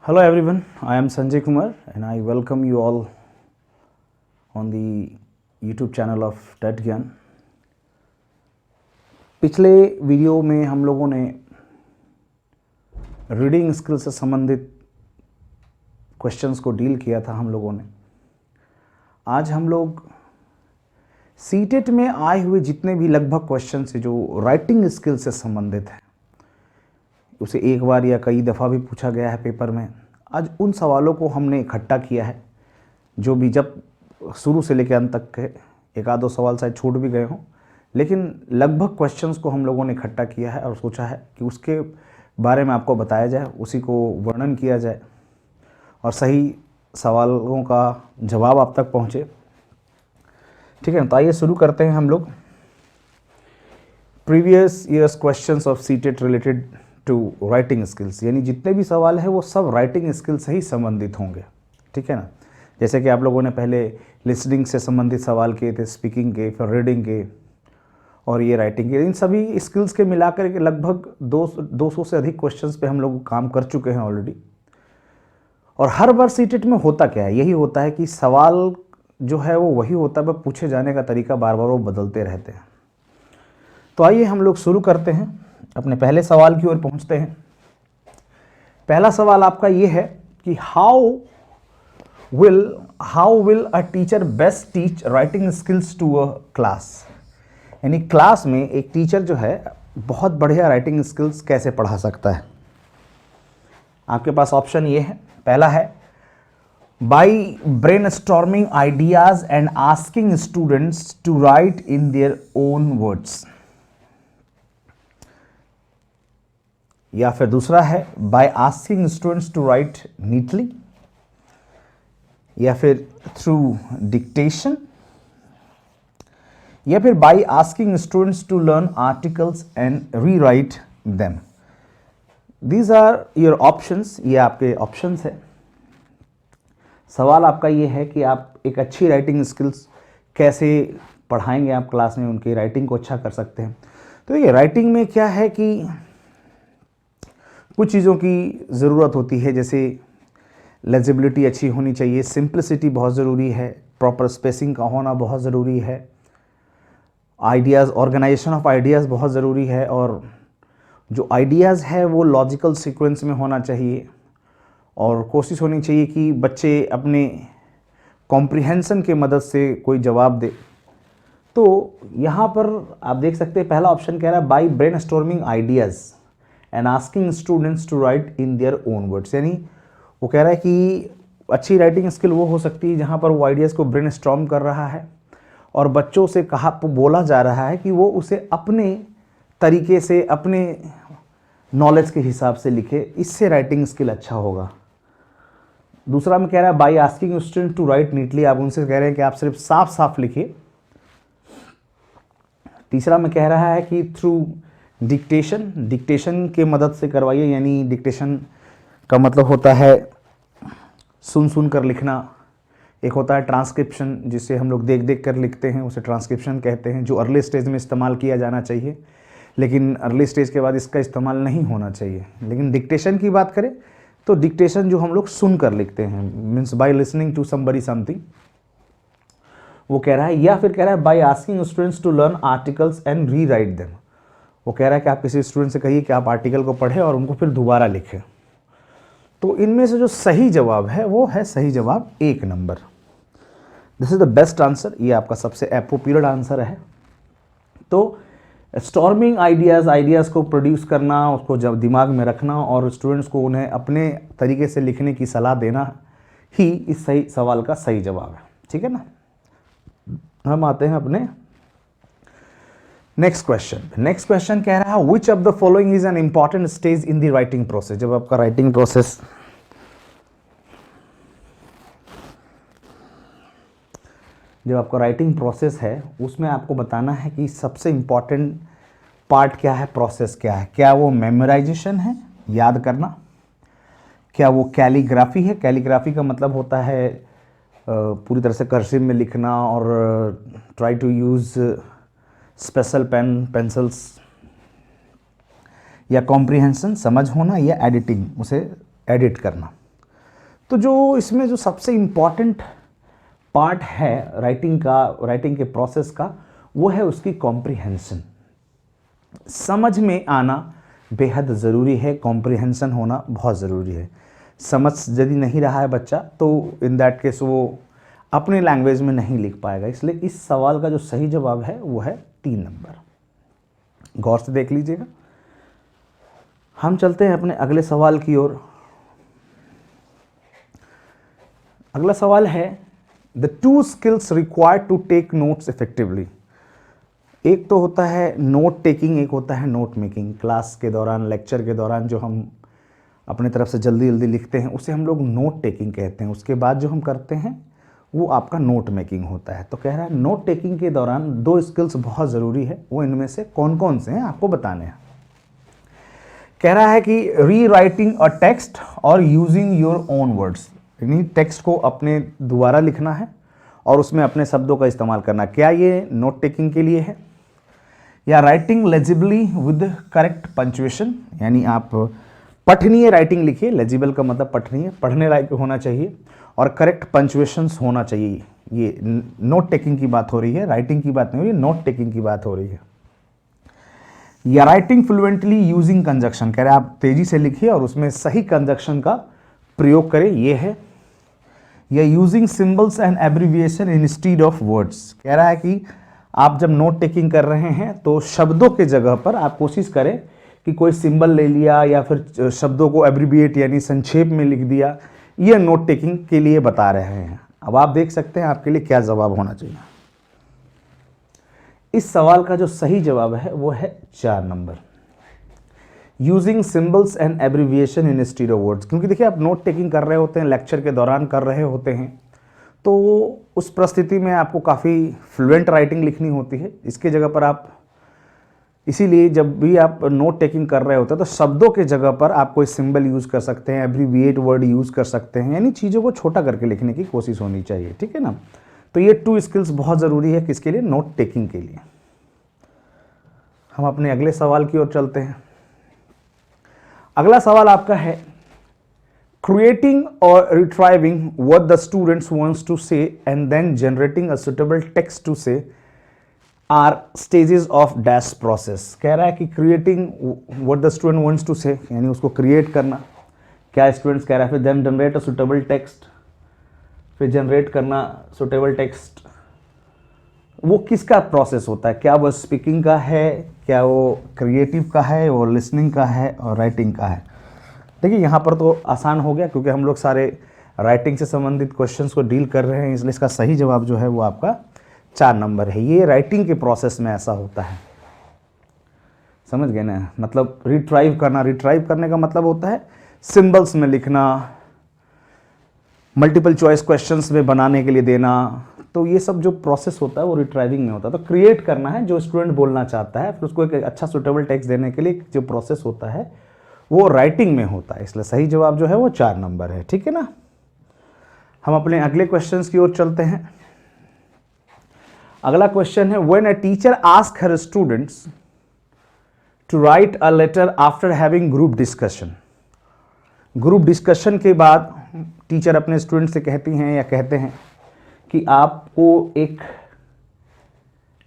Hello everyone, I am Sanjay Kumar and I welcome you all on the YouTube channel of TET ज्ञान। पिछले video में हम लोगों ने रीडिंग स्किल से संबंधित क्वेश्चंस को डील किया था हम लोगों ने। आज हम लोग सीटेट में आए हुए जितने भी लगभग क्वेश्चंस हैं जो राइटिंग स्किल से संबंधित हैं, उसे एक बार या कई दफ़ा भी पूछा गया है पेपर में। आज उन सवालों को हमने इकट्ठा किया है जो भी जब शुरू से लेकर अंत तक के, एक आध दो सवाल शायद छूट भी गए हों, लेकिन लगभग क्वेश्चंस को हम लोगों ने इकट्ठा किया है और सोचा है कि उसके बारे में आपको बताया जाए, उसी को वर्णन किया जाए और सही सवालों का जवाब आप तक पहुँचे। ठीक है, तो आइए शुरू करते हैं हम लोग। Previous years questions of CTET related to writing skills, यानी जितने भी सवाल हैं वो सब राइटिंग स्किल से ही संबंधित होंगे। ठीक है ना, जैसे कि आप लोगों ने पहले लिसनिंग से संबंधित सवाल किए थे, स्पीकिंग के, फिर रीडिंग के और ये राइटिंग के। इन सभी स्किल्स के मिलाकर के लगभग 200 से अधिक क्वेश्चंस पे हम लोग काम कर चुके हैं ऑलरेडी। और हर बार सीटेट में होता क्या है, यही होता है कि सवाल जो है वो वही होता है, बस पूछे जाने का तरीका बार बार वो बदलते रहते हैं। तो आइए हम लोग शुरू करते हैं, अपने पहले सवाल की ओर पहुंचते हैं। पहला सवाल आपका ये है कि how will a teacher best teach writing skills to a class. यानी क्लास में एक टीचर जो है बहुत बढ़िया राइटिंग स्किल्स कैसे पढ़ा सकता है। आपके पास ऑप्शन ये है, पहला है by brainstorming ideas and asking students to write in their own words, या फिर दूसरा है by asking students to write neatly, या फिर थ्रू डिक्टेशन, या फिर by asking students to learn articles and rewrite them. These are your options, ये आपके ऑप्शंस है। सवाल आपका ये है कि आप एक अच्छी राइटिंग स्किल्स कैसे पढ़ाएंगे आप क्लास में, उनकी राइटिंग को अच्छा कर सकते हैं। तो ये राइटिंग में क्या है कि कुछ चीज़ों की ज़रूरत होती है, जैसे लेजिबिलिटी अच्छी होनी चाहिए, सिंप्लिसिटी बहुत ज़रूरी है, प्रॉपर स्पेसिंग का होना बहुत ज़रूरी है, आइडियाज़, ऑर्गेनाइजेशन ऑफ आइडियाज़ बहुत ज़रूरी है, और जो आइडियाज़ है वो लॉजिकल सीक्वेंस में होना चाहिए, और कोशिश होनी चाहिए कि बच्चे अपने कॉम्प्रिहेंशन के मदद से कोई जवाब दे। तो यहाँ पर आप देख सकते हैं पहला ऑप्शन कह रहा है by brainstorming ideas and asking students to write in their own words. यानी वो कह रहा है कि अच्छी राइटिंग स्किल वो हो सकती है जहाँ पर वो आइडियाज़ को ब्रेनस्टॉर्म कर रहा है और बच्चों से बोला जा रहा है कि वो उसे अपने तरीके से, अपने नॉलेज के हिसाब से लिखे, इससे राइटिंग स्किल अच्छा होगा। दूसरा में कह रहा है by asking student to write neatly, आप उनसे कह रहे हैं कि आप सिर्फ साफ साफ लिखिए। तीसरा में कह रहा है कि थ्रू डिक्टेशन के मदद से करवाइए, यानी डिक्टेशन का मतलब होता है सुन सुन कर लिखना। एक होता है ट्रांसक्रिप्शन, जिसे हम लोग देख देख कर लिखते हैं, उसे ट्रांसक्रिप्शन कहते हैं, जो अर्ली स्टेज में इस्तेमाल किया जाना चाहिए, लेकिन अर्ली स्टेज के बाद इसका इस्तेमाल नहीं होना चाहिए। लेकिन डिक्टेशन की बात करें तो डिक्टेशन जो हम लोग सुन कर लिखते हैं, means by listening to somebody something, वो कह रहा है। या फिर कह रहा है by asking students to learn articles and rewrite them. वो कह रहा है कि आप किसी स्टूडेंट से कहिए कि आप आर्टिकल को पढ़ें और उनको फिर दोबारा लिखें। तो इनमें से जो सही जवाब है वो है सही जवाब 1 number. This is the best answer, ये आपका सबसे एप्रोप्रिएट आंसर है। तो स्टॉर्मिंग आइडियाज़ को प्रोड्यूस करना, उसको जब दिमाग में रखना और स्टूडेंट्स को उन्हें अपने तरीके से लिखने की सलाह देना ही इस सही सवाल का सही जवाब है। ठीक है ना, हम आते हैं अपने नेक्स्ट क्वेश्चन कह रहा है which of the following is an important stage in the writing process. जब आपका राइटिंग प्रोसेस है उसमें आपको बताना है कि सबसे इंपॉर्टेंट पार्ट क्या है, प्रोसेस क्या है। क्या वो मेमोराइजेशन है, याद करना, क्या वो कैलीग्राफी है। कैलीग्राफी का मतलब होता है पूरी तरह से कर्सिव में लिखना और try to use special pencils, या कॉम्प्रिहेंशन समझ होना, या एडिटिंग उसे एडिट करना। तो जो इसमें जो सबसे इम्पॉर्टेंट पार्ट है राइटिंग के प्रोसेस का, वो है उसकी कॉम्प्रिहेंशन। समझ में आना बेहद ज़रूरी है, कॉम्प्रिहेंशन होना बहुत ज़रूरी है। समझ यदि नहीं रहा है बच्चा तो इन दैट केस वो अपने लैंग्वेज में नहीं लिख पाएगा। इसलिए इस सवाल का जो सही जवाब है वो है 3 नंबर। गौर से देख लीजिएगा। हम चलते हैं अपने अगले सवाल की ओर। अगला सवाल है the 2 skills required to take notes effectively. एक तो होता है नोट टेकिंग, एक होता है नोट मेकिंग। क्लास के दौरान, लेक्चर के दौरान जो हम अपनी तरफ से जल्दी जल्दी लिखते हैं उसे हम लोग नोट टेकिंग कहते हैं। उसके बाद जो हम करते हैं वो आपका नोट मेकिंग होता है। तो कह रहा है नोट टेकिंग के दौरान 2 स्किल्स बहुत ज़रूरी है, वो इनमें से कौन कौन से हैं आपको बताने हैं। कह रहा है कि री राइटिंग अ टेक्स्ट और यूजिंग योर ओन वर्ड्स, यानी टेक्स्ट को अपने दोबारा लिखना है और उसमें अपने शब्दों का इस्तेमाल करना। क्या ये नोट टेकिंग के लिए है? या राइटिंग लेजिबली विद करेक्ट पंक्चुएशन, यानी आप पठनीय राइटिंग लिखिए। लेजिबल का मतलब पठनीय, पढ़ने लायक होना चाहिए और करेक्ट पंक्चुएशंस होना चाहिए। ये नोट टेकिंग की बात हो रही है, राइटिंग की बात नहीं हो रही है, नोट टेकिंग की बात हो रही है। या राइटिंग फ्लुएंटली यूजिंग कंजक्शन, कह रहे हैं आप तेजी से लिखिए और उसमें सही कंजक्शन का प्रयोग करें, ये है। या using symbols and abbreviation instead of words, कह रहा है कि आप जब नोट टेकिंग कर रहे हैं तो शब्दों के जगह पर आप कोशिश करें कि कोई सिंबल ले लिया या फिर शब्दों को एब्रिविएट यानी संक्षेप में लिख दिया। ये नोट टेकिंग के लिए बता रहे हैं। अब आप देख सकते हैं आपके लिए क्या जवाब होना चाहिए। इस सवाल का जो सही जवाब है वो है 4 number, using symbols and abbreviation in instead of words. क्योंकि देखिए आप नोट टेकिंग कर रहे होते हैं, लेक्चर के दौरान कर रहे होते हैं, तो उस परिस्थिति में आपको काफ़ी फ्लुएंट राइटिंग लिखनी होती है। इसके जगह पर आप, इसीलिए जब भी आप नोट टेकिंग कर रहे होते हैं तो शब्दों के जगह पर आप कोई सिंबल यूज़ कर सकते हैं, एब्रीविएट वर्ड यूज़ कर सकते हैं, यानी चीज़ों को छोटा करके लिखने की कोशिश होनी चाहिए, ठीक है ना। तो ये 2 स्किल्स बहुत ज़रूरी है किसके लिए? नोट टेकिंग के लिए। हम अपने अगले सवाल की ओर चलते हैं। अगला सवाल आपका है क्रिएटिंग और retrieving what the students wants to say and then generating a suitable text to say are stages of dash process. कह रहा है कि creating what the student wants to say, यानी उसको क्रिएट करना, क्या स्टूडेंट्स कह रहा है, फिर then generate a suitable text, फिर जनरेट करना सुटेबल टेक्स्ट, वो किसका प्रोसेस होता है? क्या वो स्पीकिंग का है, क्या वो क्रिएटिव का है, वो लिसनिंग का है और राइटिंग का है? देखिए यहाँ पर तो आसान हो गया क्योंकि हम लोग सारे राइटिंग से संबंधित क्वेश्चंस को डील कर रहे हैं, इसलिए इसका सही जवाब जो है वो आपका 4 नंबर है। ये राइटिंग के प्रोसेस में ऐसा होता है, समझ गए ना। मतलब रिट्राइव करना, रिट्राइव करने का मतलब होता है सिंबल्स में लिखना, मल्टीपल चॉइस क्वेश्चंस में बनाने के लिए देना। तो ये सब जो प्रोसेस होता है वो रिट्राइविंग में होता है। तो क्रिएट करना है जो स्टूडेंट बोलना चाहता है, फिर उसको एक अच्छा सुटेबल टेक्स्ट देने के लिए जो प्रोसेस होता है वो राइटिंग में होता है। इसलिए सही जवाब जो है वो 4 नंबर है, ठीक है ना। हम अपने अगले क्वेश्चंस की ओर चलते हैं। अगला क्वेश्चन है when a teacher ask her students to write a letter after having group discussion. Group discussion के बाद टीचर अपने स्टूडेंट से कहती हैं या कहते हैं कि आपको एक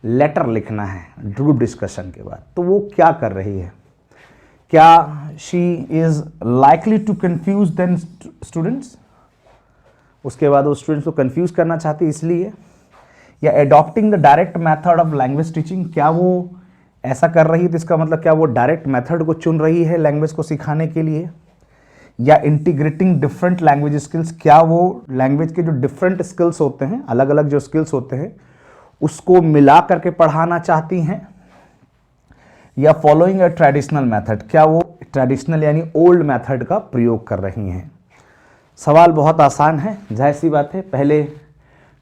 लेटर लिखना है ग्रुप डिस्कशन के बाद, तो वो क्या कर रही है? क्या she is likely to confuse then students, उसके बाद वो स्टूडेंट्स को कंफ्यूज करना चाहती है इसलिए। या adopting the direct method of language teaching, क्या वो ऐसा कर रही है तो इसका मतलब क्या वो डायरेक्ट मेथड को चुन रही है लैंग्वेज को सिखाने के लिए। या इंटीग्रेटिंग डिफरेंट लैंग्वेज स्किल्स, क्या वो लैंग्वेज के जो डिफरेंट स्किल्स होते हैं, अलग अलग जो स्किल्स होते हैं उसको मिला करके पढ़ाना चाहती हैं। या फॉलोइंग अ ट्रेडिशनल मेथड, क्या वो ट्रेडिशनल यानी ओल्ड मेथड का प्रयोग कर रही हैं। सवाल बहुत आसान है, जाहिर सी बात है। पहले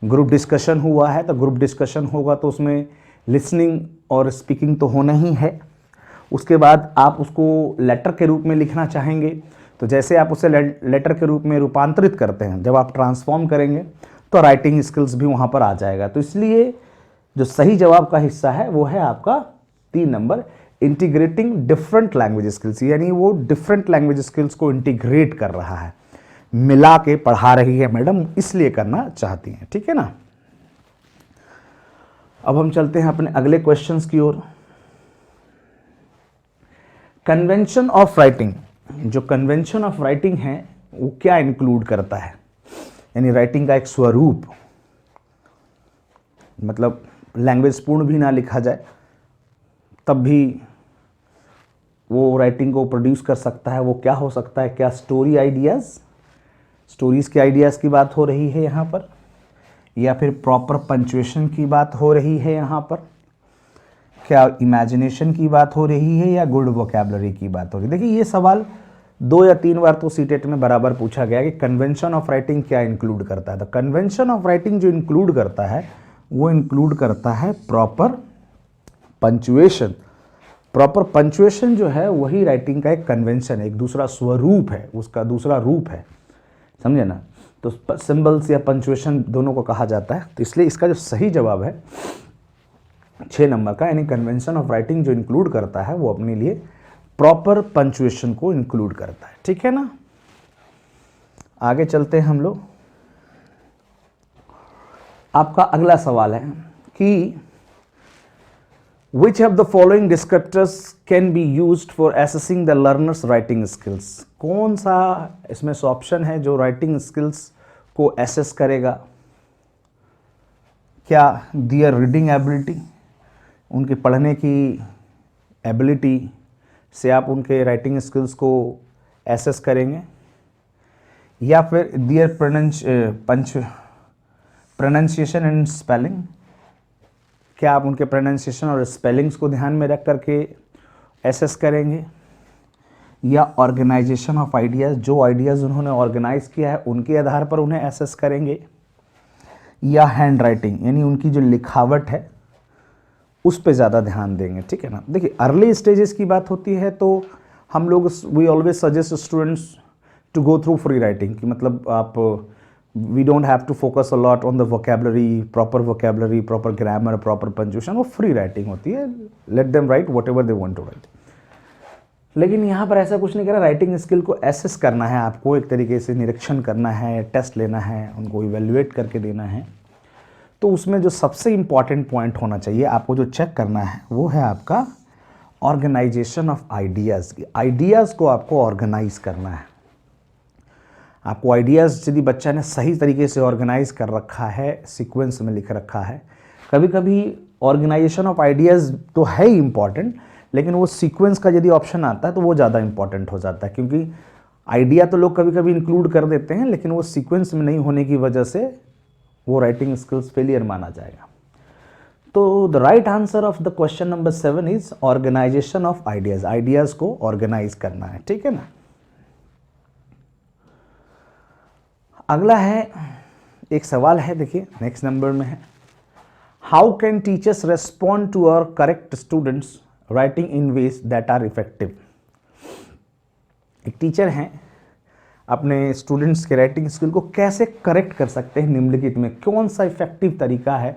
ग्रुप डिस्कशन हुआ है तो ग्रुप डिस्कशन होगा तो उसमें लिसनिंग और स्पीकिंग तो होना ही है। उसके बाद आप उसको लेटर के रूप में लिखना चाहेंगे तो जैसे आप उसे लेटर के रूप में रूपांतरित करते हैं, जब आप ट्रांसफॉर्म करेंगे तो राइटिंग स्किल्स भी वहाँ पर आ जाएगा। तो इसलिए जो सही जवाब का हिस्सा है वो है आपका 3 number, integrating different language skills, यानी वो डिफरेंट लैंग्वेज स्किल्स को इंटीग्रेट कर रहा है। मिला के पढ़ा रही है मैडम, इसलिए करना चाहती हैं, ठीक है ना। अब हम चलते हैं अपने अगले क्वेश्चंस की ओर। कन्वेंशन ऑफ राइटिंग, जो कन्वेंशन ऑफ राइटिंग है वो क्या इंक्लूड करता है, यानी राइटिंग का एक स्वरूप, मतलब लैंग्वेज पूर्ण भी ना लिखा जाए तब भी वो राइटिंग को प्रोड्यूस कर सकता है, वो क्या हो सकता है, क्या स्टोरी आइडियाज़, स्टोरीज़ के आइडियाज़ की बात हो रही है यहाँ पर, या फिर प्रॉपर पंचुएशन की बात हो रही है यहाँ पर, क्या इमेजिनेशन की बात हो रही है, या गुड वोकैबुलरी की बात हो रही है। देखिए ये सवाल 2 या 3 बार तो सीटेट में बराबर पूछा गया कि कन्वेंशन ऑफ राइटिंग क्या इंक्लूड करता है। तो कन्वेंशन ऑफ राइटिंग जो इंक्लूड करता है वो इंक्लूड करता है प्रॉपर पंचुएशन। प्रॉपर पंचुएशन जो है वही राइटिंग का एक कन्वेंशन है, एक दूसरा स्वरूप है, उसका दूसरा रूप है, समझे ना। तो सिंबल्स या पंचुएशन दोनों को कहा जाता है। तो इसलिए इसका जो सही जवाब है 6 नंबर का, यानी कन्वेंशन ऑफ राइटिंग जो इंक्लूड करता है वो अपने लिए प्रॉपर पंचुएशन को इंक्लूड करता है, ठीक है ना। आगे चलते हैं हम लोग। आपका अगला सवाल है कि which of the following descriptors can be used for assessing the learner's writing skills। कौन सा इसमें से ऑप्शन है जो राइटिंग स्किल्स को एसेस करेगा। क्या their रीडिंग एबिलिटी, उनके पढ़ने की एबिलिटी से आप उनके राइटिंग स्किल्स को एसेस करेंगे, या फिर their प्रोनाउंसिएशन एंड स्पेलिंग, क्या आप उनके प्रोनाउंसिएशन और स्पेलिंग्स को ध्यान में रख करके एसेस करेंगे, या ऑर्गेनाइजेशन ऑफ आइडियाज़, जो आइडियाज़ उन्होंने ऑर्गेनाइज किया है उनके आधार पर उन्हें एसेस करेंगे, या हैंड राइटिंग यानी उनकी जो लिखावट है उस पर ज़्यादा ध्यान देंगे, ठीक है ना। देखिए अर्ली स्टेजेस की बात होती है तो हम लोग we always suggest students to go through free writing, कि मतलब आप we don't have to focus a lot on the vocabulary, proper grammar, proper punctuation, वो फ्री राइटिंग होती है, let them write whatever they want to write। लेकिन यहाँ पर ऐसा कुछ नहीं करा, राइटिंग स्किल को एसेस करना है आपको, एक तरीके से निरीक्षण करना है, टेस्ट लेना है, उनको इवेल्युएट करके देना है। तो उसमें जो सबसे इम्पॉर्टेंट पॉइंट होना चाहिए आपको जो चेक करना है वो है आपका ऑर्गेनाइजेशन ऑफ आइडियाज़। आइडियाज़ को आपको ऑर्गेनाइज करना है। आपको आइडियाज़ यदि बच्चा ने सही तरीके से ऑर्गेनाइज कर रखा है, सीक्वेंस में लिख रखा है, कभी कभी ऑर्गेनाइजेशन ऑफ आइडियाज़ तो है ही इम्पॉर्टेंट, लेकिन वो सीक्वेंस का यदि ऑप्शन आता है तो वो ज़्यादा इम्पॉर्टेंट हो जाता है, क्योंकि आइडिया तो लोग कभी कभी इंक्लूड कर देते हैं लेकिन वो सीक्वेंस में नहीं होने की वजह से वो राइटिंग स्किल्स फेलियर माना जाएगा। तो the right answer of the question number 7 is organisation of ideas. Ideas को ऑर्गेनाइज करना है, ठीक है ना। अगला है, एक सवाल है, देखिए नेक्स्ट नंबर में है, how can teachers respond to our correct students writing in ways that are effective. एक टीचर हैं, अपने स्टूडेंट्स के राइटिंग स्किल को कैसे करेक्ट कर सकते हैं, निम्नलिखित में कौन सा इफेक्टिव तरीका है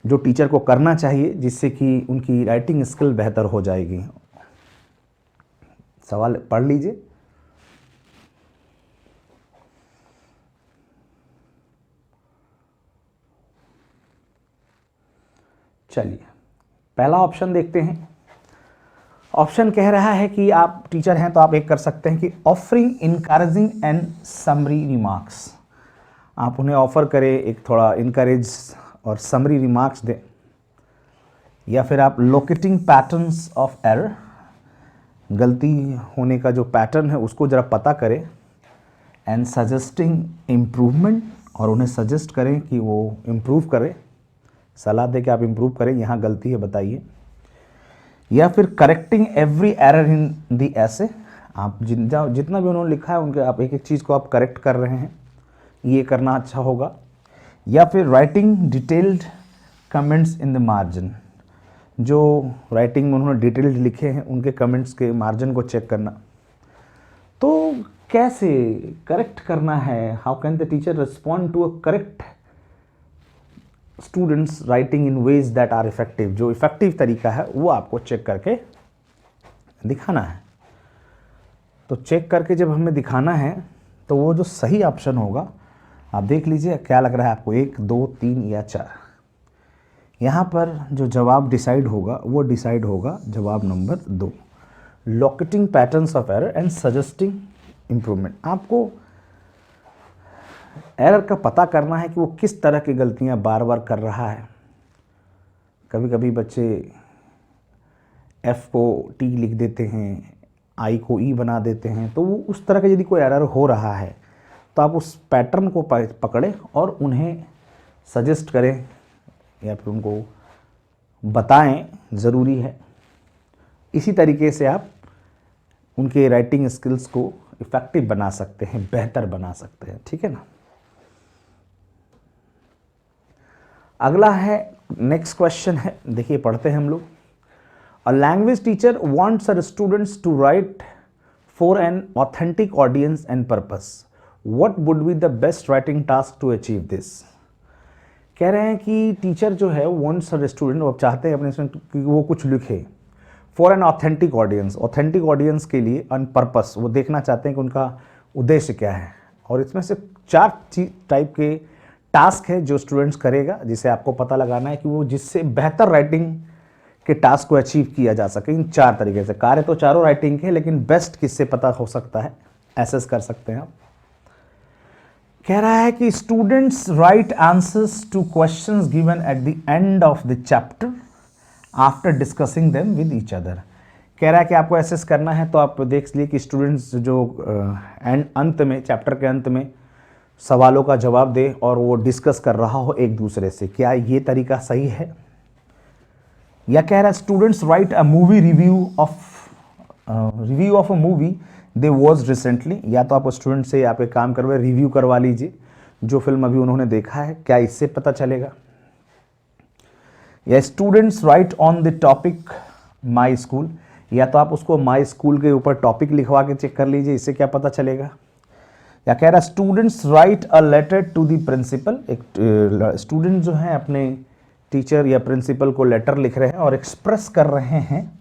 जो टीचर को करना चाहिए जिससे कि उनकी राइटिंग स्किल बेहतर हो जाएगी। सवाल पढ़ लीजिए। चलिए पहला ऑप्शन देखते हैं। ऑप्शन कह रहा है कि आप टीचर हैं तो आप एक कर सकते हैं कि offering encouraging and summary remarks, आप उन्हें ऑफर करें, एक थोड़ा इनकरेज और समरी रिमार्क्स दें, या फिर आप लोकेटिंग पैटर्न्स ऑफ एरर, गलती होने का जो पैटर्न है उसको ज़रा पता करें, एंड सजेस्टिंग इम्प्रूवमेंट, और उन्हें सजेस्ट करें कि वो इम्प्रूव करें, सलाह दे कि आप इम्प्रूव करें, यहाँ गलती है बताइए, या फिर करेक्टिंग एवरी एरर इन दी ऐसे, आप जितना भी उन्होंने लिखा है उनके आप एक एक चीज़ को आप करेक्ट कर रहे हैं, ये करना अच्छा होगा, या फिर writing detailed comments in the margin, जो राइटिंग में उन्होंने डिटेल्ड लिखे हैं उनके कमेंट्स के मार्जिन को चेक करना। तो कैसे करेक्ट करना है, how can the teacher respond to a correct students writing in ways that are effective, जो इफेक्टिव तरीका है वो आपको चेक करके दिखाना है। तो चेक करके जब हमें दिखाना है तो वो जो सही ऑप्शन होगा आप देख लीजिए क्या लग रहा है आपको, 1, 2, 3 या 4। यहाँ पर जो जवाब डिसाइड होगा वो डिसाइड होगा जवाब number 2, locating patterns of error and suggesting improvement. आपको एरर का पता करना है कि वो किस तरह की गलतियाँ बार बार कर रहा है। कभी कभी बच्चे F को T लिख देते हैं, I को E बना देते हैं, तो वो उस तरह का यदि कोई एरर हो रहा है तो आप उस पैटर्न को पकड़ें और उन्हें सजेस्ट करें या फिर उनको बताएं, ज़रूरी है। इसी तरीके से आप उनके राइटिंग स्किल्स को इफ़ेक्टिव बना सकते हैं, बेहतर बना सकते हैं, ठीक है ना। अगला है, नेक्स्ट क्वेश्चन है, देखिए पढ़ते हैं हम लोग। A language teacher wants her students to write for an authentic audience and purpose, what would be the best writing task to achieve this. कह रहे हैं कि टीचर जो है वांट्स हर स्टूडेंट, वो चाहते हैं अपने स्टूडेंट कि वो कुछ लिखे for an authentic audience, authentic audience के लिए, ऑन पर्पस, वो देखना चाहते हैं कि उनका उद्देश्य क्या है। और इसमें से 4 टाइप के टास्क है जो स्टूडेंट्स करेगा, जिसे आपको पता लगाना है कि वो जिससे बेहतर राइटिंग के टास्क को अचीव किया जा सके इन 4 तरीके से। कार्य तो चारों राइटिंग के, लेकिन बेस्ट किससे पता हो सकता है, एसेस कर सकते हैं आप। कह रहा है कि students right answers two questions given at the end of the chapter after discussing them with each other. कह रहा है कि आपको एसेस करना है, तो आप देख लिए कि स्टूडेंट्स जो अंत में, चैप्टर के अंत में सवालों का जवाब दे और वो डिस्कस कर रहा हो एक दूसरे से। क्या ये तरीका सही है? या कह रहा है students write a movie review of a movie they was recently. या तो आप स्टूडेंट से आप एक काम करवाए, रिव्यू करवा लीजिए जो फिल्म अभी उन्होंने देखा है, क्या इससे पता चलेगा। या students right on the topic my school, या तो आप उसको माई स्कूल के ऊपर टॉपिक लिखवा के चेक कर लीजिए, इससे क्या पता चलेगा। या कह रहा है students write a letter to the principal, एक स्टूडेंट जो है अपने टीचर या प्रिंसिपल को लेटर लिख रहे हैं और एक्सप्रेस कर रहे हैं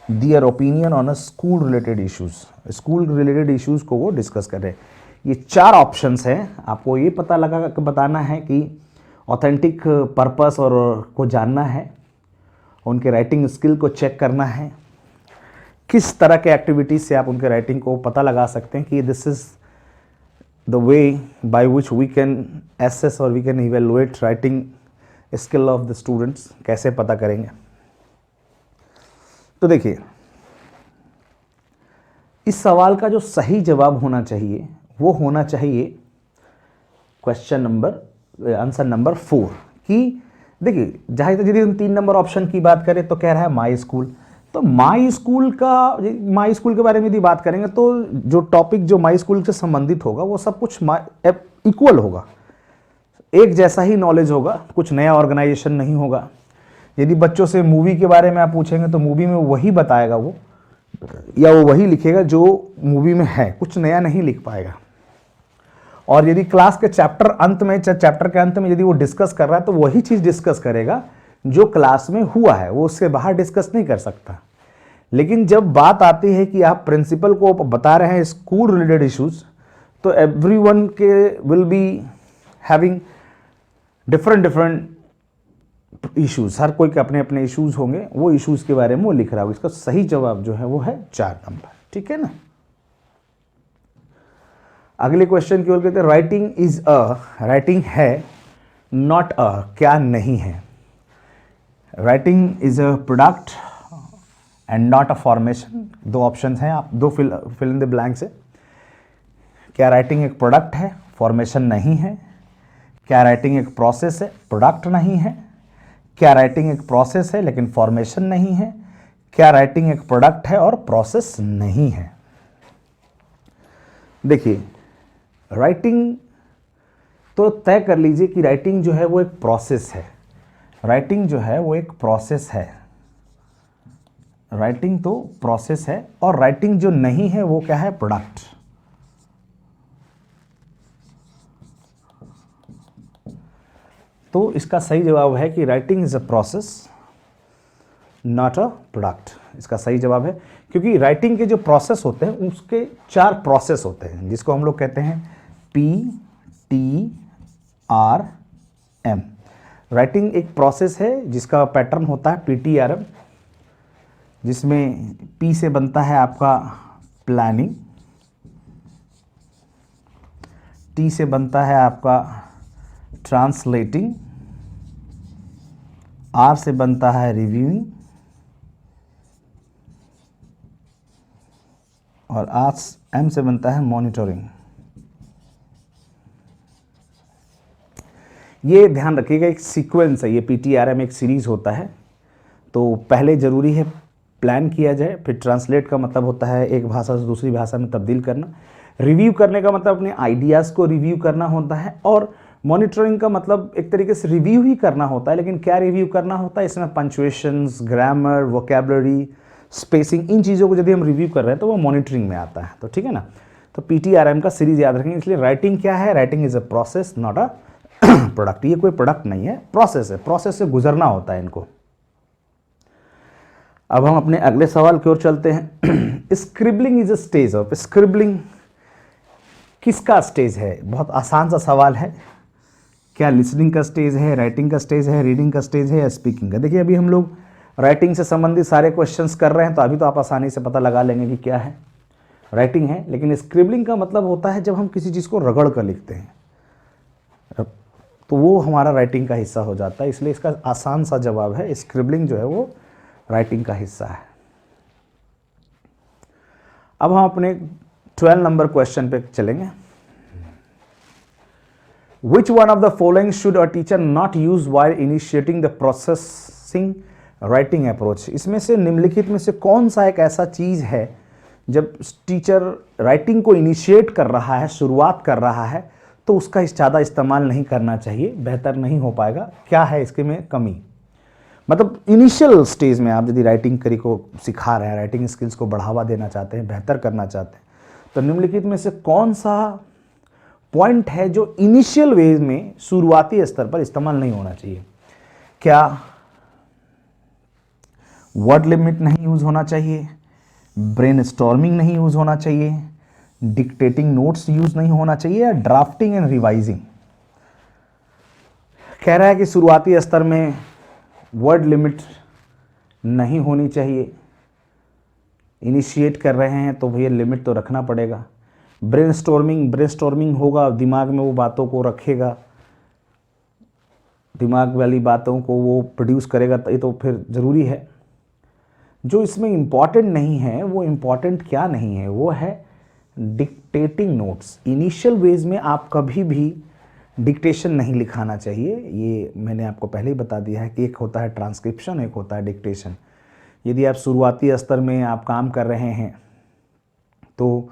their opinion on a school related issues, school related issues को वो डिस्कस कर रहे हैं। ये 4 ऑप्शंस हैं, आपको ये पता लगा बताना है कि ऑथेंटिक पर्पस और को जानना है, उनके राइटिंग स्किल को चेक करना है, किस तरह के एक्टिविटीज से आप उनके राइटिंग को पता लगा सकते हैं कि this is the way by which we can assess और we can evaluate writing skill of the students, कैसे पता करेंगे। तो देखिए, इस सवाल का जो सही जवाब होना चाहिए वो होना चाहिए क्वेश्चन नंबर, आंसर नंबर 4। कि देखिए, जहाँ तक यदि हम 3 नंबर ऑप्शन की बात करें तो कह रहा है माई स्कूल, तो माई स्कूल के बारे में यदि बात करेंगे तो जो टॉपिक जो माई स्कूल से संबंधित होगा वो सब कुछ इक्वल होगा, एक जैसा ही नॉलेज होगा, कुछ नया ऑर्गेनाइजेशन नहीं होगा। यदि बच्चों से मूवी के बारे में आप पूछेंगे तो मूवी में वही बताएगा वो, या वो वही लिखेगा जो मूवी में है, कुछ नया नहीं लिख पाएगा। और यदि क्लास के चैप्टर के अंत में यदि वो डिस्कस कर रहा है तो वही चीज़ डिस्कस करेगा जो क्लास में हुआ है, वो उससे बाहर डिस्कस नहीं कर सकता। लेकिन जब बात आती है कि आप प्रिंसिपल को बता रहे हैं स्कूल रिलेटेड इश्यूज, तो एवरीवन के will be having different issues, हर कोई के अपने अपने इश्यूज होंगे, वो इश्यूज के बारे में वो लिख रहा होगा। इसका सही जवाब जो है वो है 4 नंबर, ठीक है ना। अगले क्वेश्चन की ओर कहते हैं राइटिंग इज अ, राइटिंग है, नॉट अ, क्या नहीं है। Writing is a product and not a formation, 2 option हैं, आप 2 फिल इन द ब्लैंक से। क्या राइटिंग एक प्रोडक्ट है, फॉर्मेशन नहीं है। क्या राइटिंग एक प्रोसेस है, प्रोडक्ट नहीं है। क्या राइटिंग एक प्रोसेस है लेकिन फॉर्मेशन नहीं है। क्या राइटिंग एक प्रोडक्ट है और प्रोसेस नहीं है। देखिए, राइटिंग तो तय कर लीजिए कि राइटिंग जो है वो एक प्रोसेस है, राइटिंग जो है वो एक प्रोसेस है, राइटिंग तो प्रोसेस है। और राइटिंग जो नहीं है वो क्या है, प्रोडक्ट। तो इसका सही जवाब है कि writing is a process not a product, इसका सही जवाब है। क्योंकि राइटिंग के जो प्रोसेस होते हैं उसके 4 प्रोसेस होते हैं, जिसको हम लोग कहते हैं PTRM। राइटिंग एक प्रोसेस है जिसका पैटर्न होता है PTRM, जिसमें P से बनता है आपका प्लानिंग, T से बनता है आपका ट्रांसलेटिंग, R से बनता है रिव्यूइंग और M से बनता है मॉनिटरिंग। ये ध्यान रखिएगा, एक सीक्वेंस है, ये PTRM एक सीरीज होता है। तो पहले ज़रूरी है प्लान किया जाए, फिर ट्रांसलेट का मतलब होता है एक भाषा से दूसरी भाषा में तब्दील करना, रिव्यू करने का मतलब अपने आइडियाज़ को रिव्यू करना होता है, और मॉनिटरिंग का मतलब एक तरीके से रिव्यू ही करना होता है। लेकिन क्या रिव्यू करना होता है, इसमें पंक्चुएशंस, ग्रामर, वोकैबुलरी, स्पेसिंग, इन चीज़ों को यदि हम रिव्यू कर रहे हैं तो वो मॉनिटरिंग में आता है। तो ठीक है ना, तो PTRM का सीरीज याद रखेंगे। इसलिए राइटिंग क्या है, writing is a process not a product. ये कोई प्रोडक्ट नहीं है, प्रोसेस है, प्रोसेस से गुजरना होता है इनको। अब हम अपने अगले सवाल की ओर चलते हैं। Scribbling is a stage of, scribbling किसका स्टेज है? बहुत आसान सा सवाल है। क्या लिसनिंग का स्टेज है, राइटिंग का स्टेज है, रीडिंग का स्टेज है या स्पीकिंग का? देखिए अभी हम लोग राइटिंग से संबंधित सारे क्वेश्चंस कर रहे हैं, तो अभी तो आप आसानी से पता लगा लेंगे कि क्या है, राइटिंग है। लेकिन स्क्रिबलिंग का मतलब होता है जब हम किसी चीज़ को रगड़ कर लिखते हैं, तो वो हमारा राइटिंग का हिस्सा हो जाता है। इसलिए इसका आसान सा जवाब है, स्क्रिबलिंग जो है वो राइटिंग का हिस्सा है। अब हम अपने 12 नंबर क्वेश्चन पे चलेंगे। Which one of the following should a teacher not use while initiating the processing writing approach? इसमें से निम्नलिखित में से कौन सा एक ऐसा चीज़ है जब टीचर राइटिंग को इनिशिएट कर रहा है, शुरुआत कर रहा है, तो उसका ज़्यादा इस्तेमाल नहीं करना चाहिए, बेहतर नहीं हो पाएगा? क्या है इसके में कमी? मतलब इनिशियल स्टेज में आप यदि राइटिंग करी को सिखा रहे हैं, राइटिंग स्किल्स को बढ़ावा देना चाहते हैं, बेहतर करना चाहते हैं, तो निम्नलिखित में से कौन सा पॉइंट है जो इनिशियल वेज में, शुरुआती स्तर पर इस्तेमाल नहीं होना चाहिए? क्या वर्ड लिमिट नहीं यूज होना चाहिए, ब्रेनस्टॉर्मिंग नहीं यूज होना चाहिए, डिक्टेटिंग नोट्स यूज नहीं होना चाहिए, या ड्राफ्टिंग एंड रिवाइजिंग? कह रहा है कि शुरुआती स्तर में वर्ड लिमिट नहीं होनी चाहिए, इनिशिएट कर रहे हैं तो भैया लिमिट तो रखना पड़ेगा। ब्रेनस्टॉर्मिंग होगा, दिमाग में वो बातों को रखेगा, दिमाग वाली बातों को वो प्रोड्यूस करेगा, तो ये तो फिर ज़रूरी है। जो इसमें इम्पॉर्टेंट नहीं है, वो इम्पॉर्टेंट क्या नहीं है, वो है डिक्टेटिंग नोट्स। इनिशियल वेज में आप कभी भी डिक्टेशन नहीं लिखाना चाहिए। ये मैंने आपको पहले ही बता दिया है कि एक होता है ट्रांसक्रिप्शन, एक होता है डिक्टेशन। यदि आप शुरुआती स्तर में आप काम कर रहे हैं तो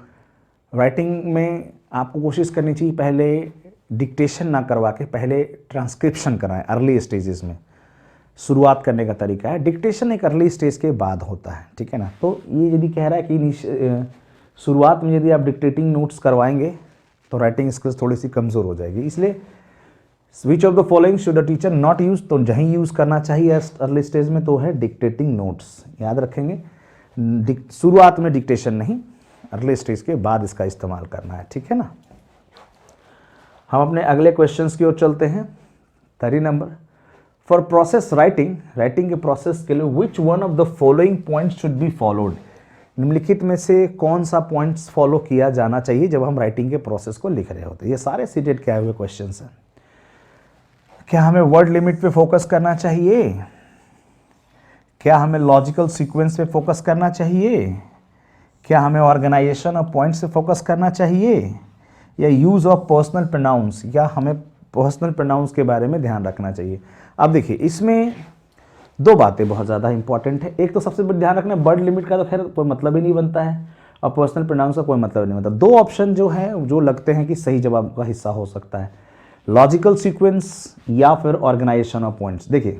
राइटिंग में आपको कोशिश करनी चाहिए पहले डिक्टेशन ना करवा के पहले ट्रांसक्रिप्शन कराएं। अर्ली स्टेजेस में शुरुआत करने का तरीका है, डिक्टेशन एक अर्ली स्टेज के बाद होता है, ठीक है ना। तो ये यदि कह रहा है कि शुरुआत में यदि आप डिक्टेटिंग नोट्स करवाएंगे तो राइटिंग स्किल्स थोड़ी सी कमज़ोर हो जाएगी। इसलिए which of the following should a teacher not use, तो जहीं यूज़ करना चाहिए अर्ली स्टेज में तो है डिक्टेटिंग नोट्स। याद रखेंगे, शुरुआत में डिक्टेशन नहीं, अर्ली स्टेज के बाद इसका इस्तेमाल करना है, ठीक है ना। हम अपने अगले क्वेश्चंस की ओर चलते हैं। 30 नंबर, फॉर प्रोसेस राइटिंग के प्रोसेस के लिए which one of the following points should be followed? निम्नलिखित में से कौन सा पॉइंट्स फॉलो किया जाना चाहिए जब हम राइटिंग के प्रोसेस को लिख रहे होते हैं? ये सारे सीटेड के आए हुए क्वेश्चंस हैं। क्या हमें वर्ड लिमिट पे फोकस करना चाहिए? क्या हमें लॉजिकल सीक्वेंस पे फोकस करना चाहिए? क्या हमें ऑर्गेनाइजेशन ऑफ पॉइंट्स से फोकस करना चाहिए, या यूज़ ऑफ पर्सनल प्रोनाउंस, या हमें पर्सनल प्रोनाउंस के बारे में ध्यान रखना चाहिए? अब देखिए, इसमें दो बातें बहुत ज़्यादा इंपॉर्टेंट है। एक तो सबसे बड़ा ध्यान रखना, वर्ड लिमिट का तो खैर कोई मतलब ही नहीं बनता है, और पर्सनल प्रोनाउंस का कोई मतलब नहीं बनता। दो ऑप्शन जो हैं जो लगते हैं कि सही जवाब का हिस्सा हो सकता है, लॉजिकल सीक्वेंस या फिर ऑर्गेनाइजेशन ऑफ पॉइंट्स। देखिए,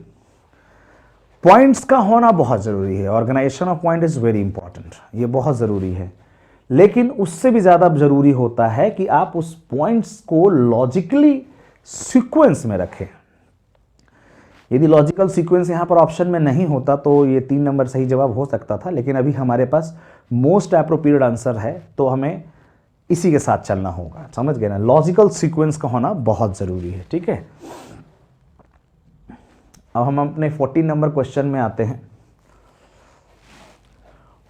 पॉइंट्स का होना बहुत ज़रूरी है, organisation of point is very important, ये बहुत ज़रूरी है। लेकिन उससे भी ज़्यादा ज़रूरी होता है कि आप उस पॉइंट्स को लॉजिकली सीक्वेंस में रखें। यदि लॉजिकल सीक्वेंस यहाँ पर ऑप्शन में नहीं होता तो ये 3 नंबर सही जवाब हो सकता था, लेकिन अभी हमारे पास मोस्ट एप्रोप्रिएट आंसर है तो हमें इसी के साथ चलना होगा। समझ गए ना, लॉजिकल सीक्वेंस का होना बहुत ज़रूरी है। ठीक है, अब हम अपने 14 नंबर क्वेश्चन में आते हैं।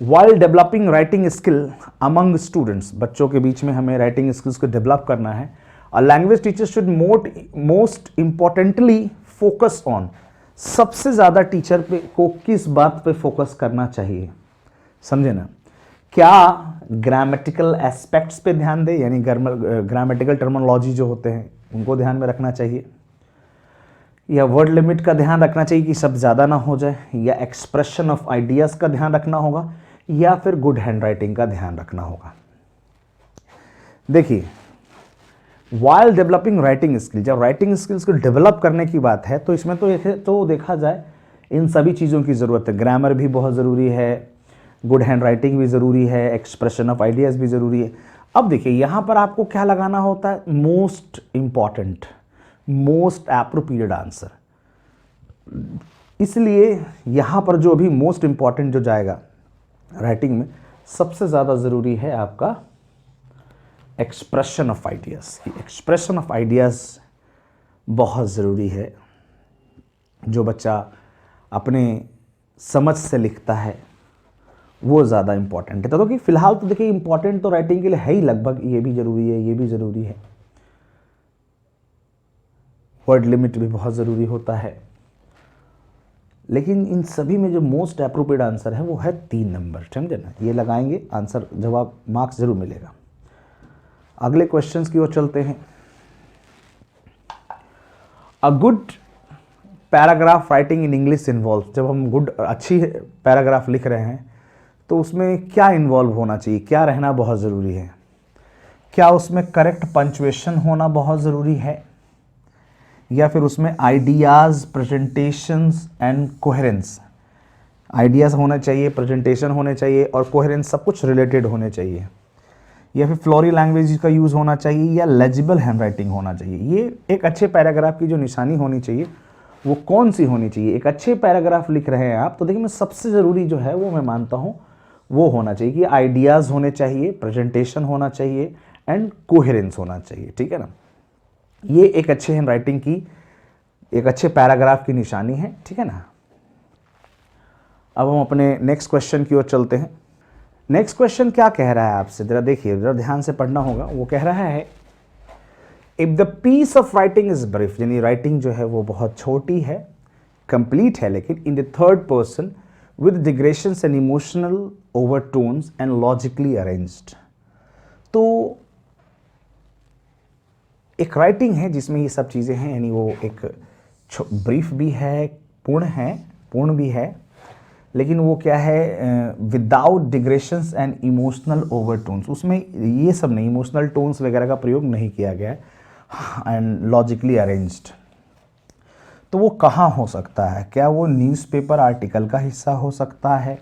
While developing writing skill among students, बच्चों के बीच में हमें राइटिंग स्किल्स को डेवलप करना है। अ language teacher should most importantly focus on, सबसे ज़्यादा टीचर पे को किस बात पे फोकस करना चाहिए, समझे ना। क्या ग्रामेटिकल एस्पेक्ट्स पे ध्यान दे, यानी ग्रामेटिकल टर्मिनोलॉजी जो होते हैं उनको ध्यान में रखना चाहिए, या वर्ड लिमिट का ध्यान रखना चाहिए कि सब ज़्यादा ना हो जाए, या एक्सप्रेशन ऑफ आइडियाज़ का ध्यान रखना होगा, या फिर गुड हैंड राइटिंग का ध्यान रखना होगा। देखिए, वाइल डेवलपिंग राइटिंग स्किल, जब राइटिंग स्किल्स को डेवलप करने की बात है तो इसमें तो देखा जाए इन सभी चीज़ों की ज़रूरत है। ग्रामर भी बहुत ज़रूरी है, गुड हैंड राइटिंग भी ज़रूरी है, एक्सप्रेशन ऑफ आइडियाज़ भी ज़रूरी है। अब देखिए यहाँ पर आपको क्या लगाना होता है, most important, most appropriate answer. इसलिए यहाँ पर जो अभी मोस्ट इम्पॉर्टेंट जो जाएगा राइटिंग में, सबसे ज़्यादा ज़रूरी है आपका expression of ideas. Expression of ideas बहुत ज़रूरी है। जो बच्चा अपने समझ से लिखता है वो ज़्यादा इम्पॉर्टेंट है। तो कि फ़िलहाल तो देखिए इम्पॉर्टेंट तो राइटिंग के लिए है ही लगभग, ये भी ज़रूरी है, ये भी ज़रूरी है, वर्ड लिमिट भी बहुत ज़रूरी होता है, लेकिन इन सभी में जो मोस्ट एप्रोप्रिएट आंसर है वो है 3 नंबर, समझे ना। ये लगाएंगे आंसर, जवाब, मार्क्स जरूर मिलेगा। अगले क्वेश्चंस की ओर चलते हैं। A good paragraph writing in English involve, जब हम गुड अच्छी पैराग्राफ लिख रहे हैं तो उसमें क्या इन्वॉल्व होना चाहिए, क्या रहना बहुत ज़रूरी है। क्या उसमें करेक्ट पंचुएशन होना बहुत ज़रूरी है, या फिर उसमें ideas, presentations and coherence, ideas होना चाहिए, प्रेजेंटेशन होने चाहिए और कोहेरेंस सब कुछ रिलेटेड होने चाहिए, या फिर फ्लोरी लैंग्वेज का यूज़ होना चाहिए, या लेजिबल हैंड राइटिंग होना चाहिए। ये एक अच्छे पैराग्राफ की जो निशानी होनी चाहिए वो कौन सी होनी चाहिए। एक अच्छे पैराग्राफ लिख रहे हैं आप तो देखिए, मैं सबसे ज़रूरी जो है वो मैं मानता हूँ वो होना चाहिए कि आइडियाज़ होने चाहिए, प्रेजेंटेशन होना चाहिए एंड कोहेरेंस होना चाहिए। ठीक है ना, ये एक अच्छे हैंड राइटिंग की, एक अच्छे पैराग्राफ की निशानी है। ठीक है ना। अब हम अपने नेक्स्ट क्वेश्चन की ओर चलते हैं। नेक्स्ट क्वेश्चन क्या कह रहा है आपसे, जरा देखिए, जरा ध्यान से पढ़ना होगा। वो कह रहा है, if the piece of writing is brief, यानी राइटिंग जो है वो बहुत छोटी है, कंप्लीट है, लेकिन in the third person with digressions and emotional overtones and logically arranged. तो एक राइटिंग है जिसमें ये सब चीज़ें हैं, यानी वो एक ब्रीफ भी है, पूर्ण भी है, लेकिन वो क्या है, विदाउट डिग्रेशंस एंड इमोशनल ओवरटोन्स, उसमें ये सब नहीं, इमोशनल टोन्स वगैरह का प्रयोग नहीं किया गया है, एंड लॉजिकली अरेंज्ड। तो वो कहाँ हो सकता है, क्या वो न्यूज़पेपर आर्टिकल का हिस्सा हो सकता है,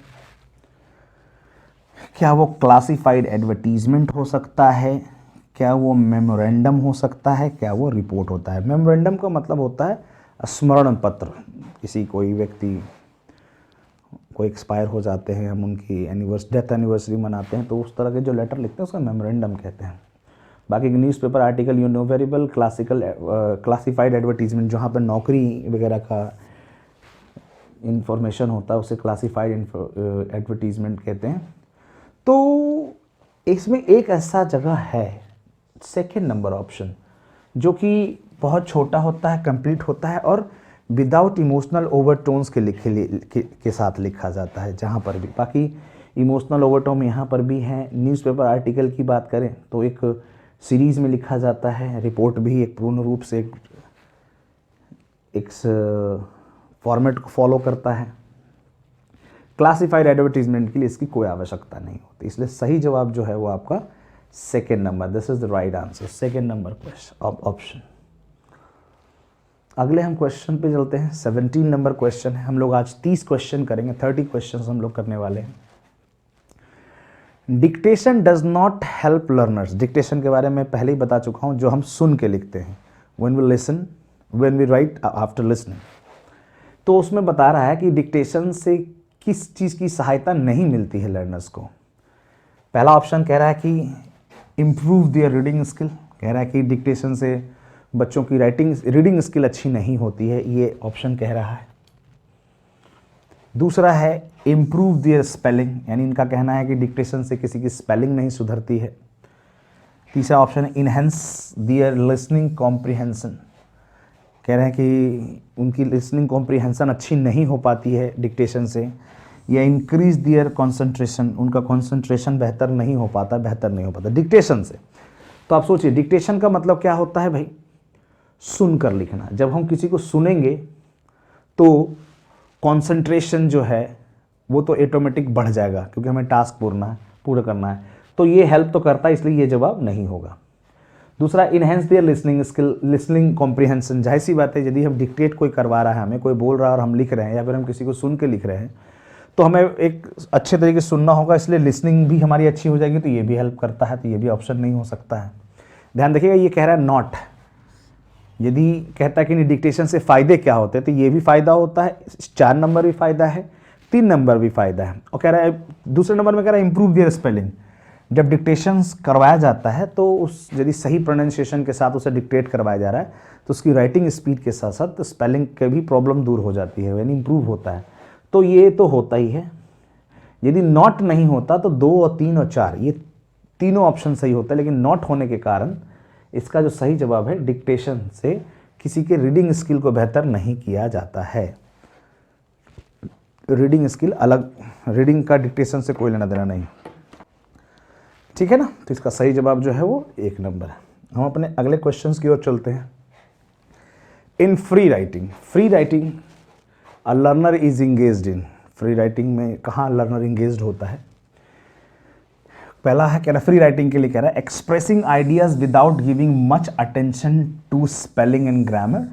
क्या वो क्लासिफाइड एडवर्टीजमेंट हो सकता है, क्या वो मेमोरेंडम हो सकता है, क्या वो रिपोर्ट होता है। मेमोरेंडम का मतलब होता है स्मरण पत्र, किसी कोई व्यक्ति कोई एक्सपायर हो जाते हैं, हम उनकी डेथ एनिवर्सरी मनाते हैं, तो उस तरह के जो लेटर लिखते हैं उसका मेमोरेंडम कहते हैं। बाकी newspaper article, you know variable classified advertisement, जहाँ पर नौकरी वगैरह का इंफॉर्मेशन होता है उसे क्लासिफाइड एडवर्टीजमेंट कहते हैं। तो इसमें एक ऐसा जगह है, सेकेंड नंबर ऑप्शन, जो कि बहुत छोटा होता है, कंप्लीट होता है और विदाउट इमोशनल ओवरटोन्स के साथ लिखा जाता है, जहाँ पर भी। बाकी इमोशनल ओवरटोन यहाँ पर भी है। न्यूज़पेपर आर्टिकल की बात करें तो एक सीरीज़ में लिखा जाता है, रिपोर्ट भी एक पूर्ण रूप से एक फॉर्मेट को फॉलो करता है। क्लासिफाइड एडवर्टीजमेंट के लिए इसकी कोई आवश्यकता नहीं होती, इसलिए सही जवाब जो है वो आपका second number, this is the right answer, second number question option. अगले हम क्वेश्चन पे चलते हैं। 17 नंबर क्वेश्चन है। हम लोग आज 30 क्वेश्चन करेंगे, 30 क्वेश्चन हम लोग करने वाले हैं। Dictation does not help learners, dictation के बारे में पहले ही बता चुका हूँ, जो हम सुन के लिखते हैं, when we listen, when we write after listening. तो उसमें बता रहा है कि डिक्टेशन से किस चीज़ की सहायता नहीं मिलती है लर्नर्स को। पहला ऑप्शन कह रहा है कि इम्प्रूव देयर रीडिंग स्किल, कह रहा है कि डिक्टेशन से बच्चों की रीडिंग स्किल अच्छी नहीं होती है, ये ऑप्शन कह रहा है। दूसरा है इम्प्रूव देयर स्पेलिंग, यानी इनका कहना है कि डिक्टेशन से किसी की स्पेलिंग नहीं सुधरती है। तीसरा ऑप्शन है इनहेंस देयर लिसनिंग कॉम्प्रिहेंशन, कह रहे हैं कि उनकी लिसनिंग कॉम्प्रिहेंशन अच्छी नहीं हो पाती है डिक्टेशन से। या इंक्रीज देयर कंसंट्रेशन, उनका कंसंट्रेशन बेहतर नहीं हो पाता डिक्टेशन से। तो आप सोचिए डिक्टेशन का मतलब क्या होता है भाई, सुनकर लिखना। जब हम किसी को सुनेंगे तो कंसंट्रेशन जो है वो तो ऑटोमेटिक बढ़ जाएगा, क्योंकि हमें टास्क पूरा करना है। तो ये हेल्प तो करता है, इसलिए ये जवाब नहीं होगा। दूसरा enhance their listening skill, listening comprehension, जाहिर सी बात है यदि हम डिक्टेट कोई करवा रहा है, हमें कोई बोल रहा है और हम लिख रहे हैं, या फिर हम किसी को सुन के लिख रहे हैं, तो हमें एक अच्छे तरीके से सुनना होगा, इसलिए लिसनिंग भी हमारी अच्छी हो जाएगी। तो ये भी हेल्प करता है, तो ये भी ऑप्शन नहीं हो सकता है। ध्यान रखिएगा, ये कह रहा है नॉट। यदि कहता है कि नहीं डिक्टेशन से फ़ायदे क्या होते हैं, तो ये भी फ़ायदा होता है, 4 नंबर भी फ़ायदा है, 3 नंबर भी फ़ायदा है। और कह रहा है दूसरे नंबर में कह रहा है इम्प्रूव देयर स्पेलिंग। जब डिक्टेशन करवाया जाता है तो उस यदि सही प्रोनाउंसिएशन के साथ उसे डिक्टेट करवाया जा रहा है तो उसकी राइटिंग स्पीड के साथ साथ स्पेलिंग की भी प्रॉब्लम दूर हो जाती है, यानी इम्प्रूव होता है। तो ये तो होता ही है। यदि नॉट नहीं होता तो 2 और 3 और 4 ये तीनों ऑप्शन सही होता है, लेकिन नॉट होने के कारण इसका जो सही जवाब है डिक्टेशन से किसी के रीडिंग स्किल को बेहतर नहीं किया जाता है। रीडिंग स्किल अलग, रीडिंग का डिक्टेशन से कोई लेना देना नहीं, ठीक है ना। तो इसका सही जवाब जो है वो 1 नंबर है। हम अपने अगले क्वेश्चंस की ओर चलते हैं। In free writing a learner is engaged in, free writing में कहाँ लर्नर इंगेज्ड होता है। पहला है कह रहा फ्री राइटिंग के लिए कह रहा है expressing ideas without giving much attention to spelling and grammar.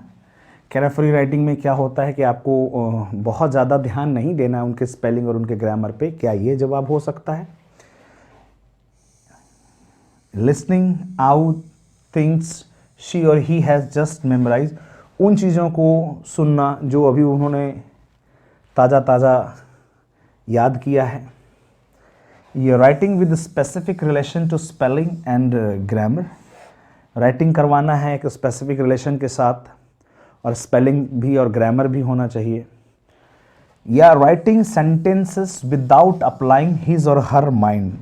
कह रहा फ्री राइटिंग में क्या होता है कि आपको बहुत ज़्यादा ध्यान नहीं देना है उनके स्पेलिंग और उनके ग्रामर पे। क्या ये जवाब हो सकता है। लिसनिंग आउट थिंग्स शी और ही हैज़ जस्ट मेमोराइज, उन चीज़ों को सुनना जो अभी उन्होंने ताज़ा याद किया है। ये writing with specific relation to spelling and grammar, writing करवाना है एक स्पेसिफिक रिलेशन के साथ, और स्पेलिंग भी और ग्रामर भी होना चाहिए। या writing sentences without applying his और हर माइंड,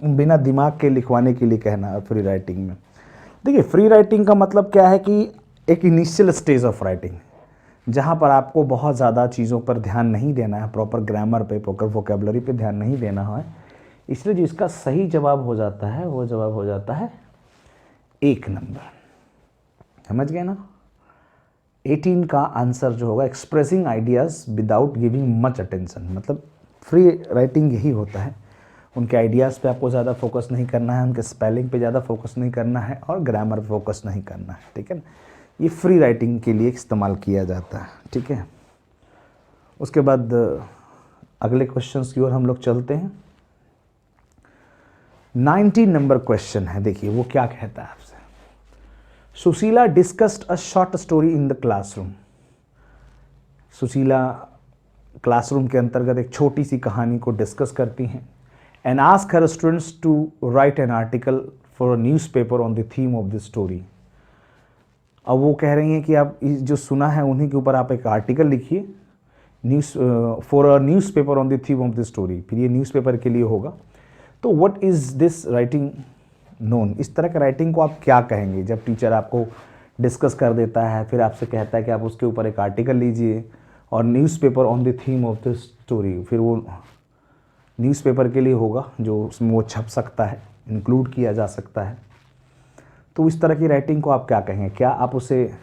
बिना दिमाग के लिखवाने के लिए कहना है फ्री राइटिंग में। देखिए फ्री राइटिंग का मतलब क्या है कि एक इनिशियल स्टेज ऑफ राइटिंग, जहाँ पर आपको बहुत ज़्यादा चीज़ों पर ध्यान नहीं देना है, प्रॉपर ग्रामर पे, प्रॉपर वोकेबलरी पे ध्यान नहीं देना है। इसलिए जो इसका सही जवाब हो जाता है वो जवाब हो जाता है 1 नंबर। समझ गए ना। 18 का आंसर जो होगा expressing ideas without giving much attention, मतलब फ्री राइटिंग यही होता है। उनके आइडियाज़ पे आपको ज़्यादा फोकस नहीं करना है, उनके स्पेलिंग पे ज़्यादा फोकस नहीं करना है, और ग्रामर पे फोकस नहीं करना है, ठीक है ना। ये फ्री राइटिंग के लिए इस्तेमाल किया जाता है, ठीक है। उसके बाद अगले क्वेश्चंस की ओर हम लोग चलते हैं। 19 नंबर क्वेश्चन है, देखिए वो क्या कहता है आपसे। Sushila discussed a short story in the classroom. Sushila classroom के अंतर्गत एक छोटी सी कहानी को डिस्कस करती हैं। And ask her students to write an article for a newspaper on the theme of the story. अब वो कह रही हैं कि आप जो सुना है उन्हीं के ऊपर आप एक आर्टिकल लिखिए, for a newspaper on the theme of the story. फिर ये न्यूज़पेपर के लिए होगा। तो what is this writing known, इस तरह का राइटिंग को आप क्या कहेंगे। जब टीचर आपको डिस्कस कर देता है, फिर आपसे कहता है कि आप उसके ऊपर एक आर्टिकल लीजिए और newspaper on the theme of the story, फिर वो न्यूज़पेपर के लिए होगा जो उसमें वो छप सकता है, इंक्लूड किया जा सकता है। तो इस तरह की राइटिंग को आप क्या कहेंगे। क्या आप उसे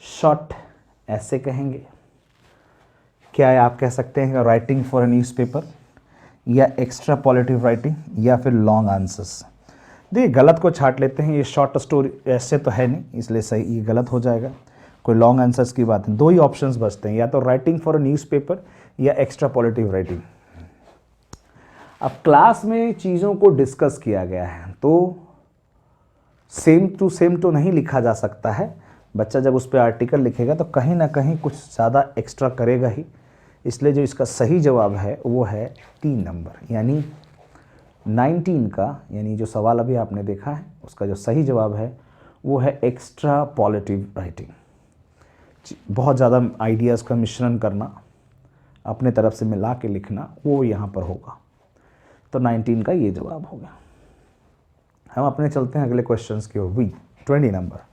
शॉर्ट ऐसे कहेंगे, क्या आप कह सकते हैं राइटिंग फॉर अ न्यूज़पेपर, या एक्स्ट्रापोलेटिव राइटिंग, या फिर लॉन्ग आंसर्स। देखिए गलत को छाट लेते हैं, ये शॉर्ट स्टोरी ऐसे तो है नहीं, इसलिए सही ये गलत हो जाएगा। कोई लॉन्ग आंसर्स की बात है, 2 ही ऑप्शंस बचते हैं, या तो राइटिंग फॉर अ न्यूज़पेपर या एक्स्ट्रापोलेटिव राइटिंग। अब क्लास में चीज़ों को डिस्कस किया गया है तो सेम टू सेम तो नहीं लिखा जा सकता है, बच्चा जब उस पर आर्टिकल लिखेगा तो कहीं ना कहीं कुछ ज़्यादा एक्स्ट्रा करेगा ही, इसलिए जो इसका सही जवाब है वो है 3 नंबर, यानी 19 का, यानी जो सवाल अभी आपने देखा है उसका जो सही जवाब है वो है एक्स्ट्रापोलेटिव राइटिंग। बहुत ज़्यादा आइडियाज़ का मिश्रण करना, अपने तरफ से मिला के लिखना, वो यहाँ पर होगा। तो 19 का ये जवाब हो गया। हम अपने चलते हैं अगले क्वेश्चंस की ओर। 20 नंबर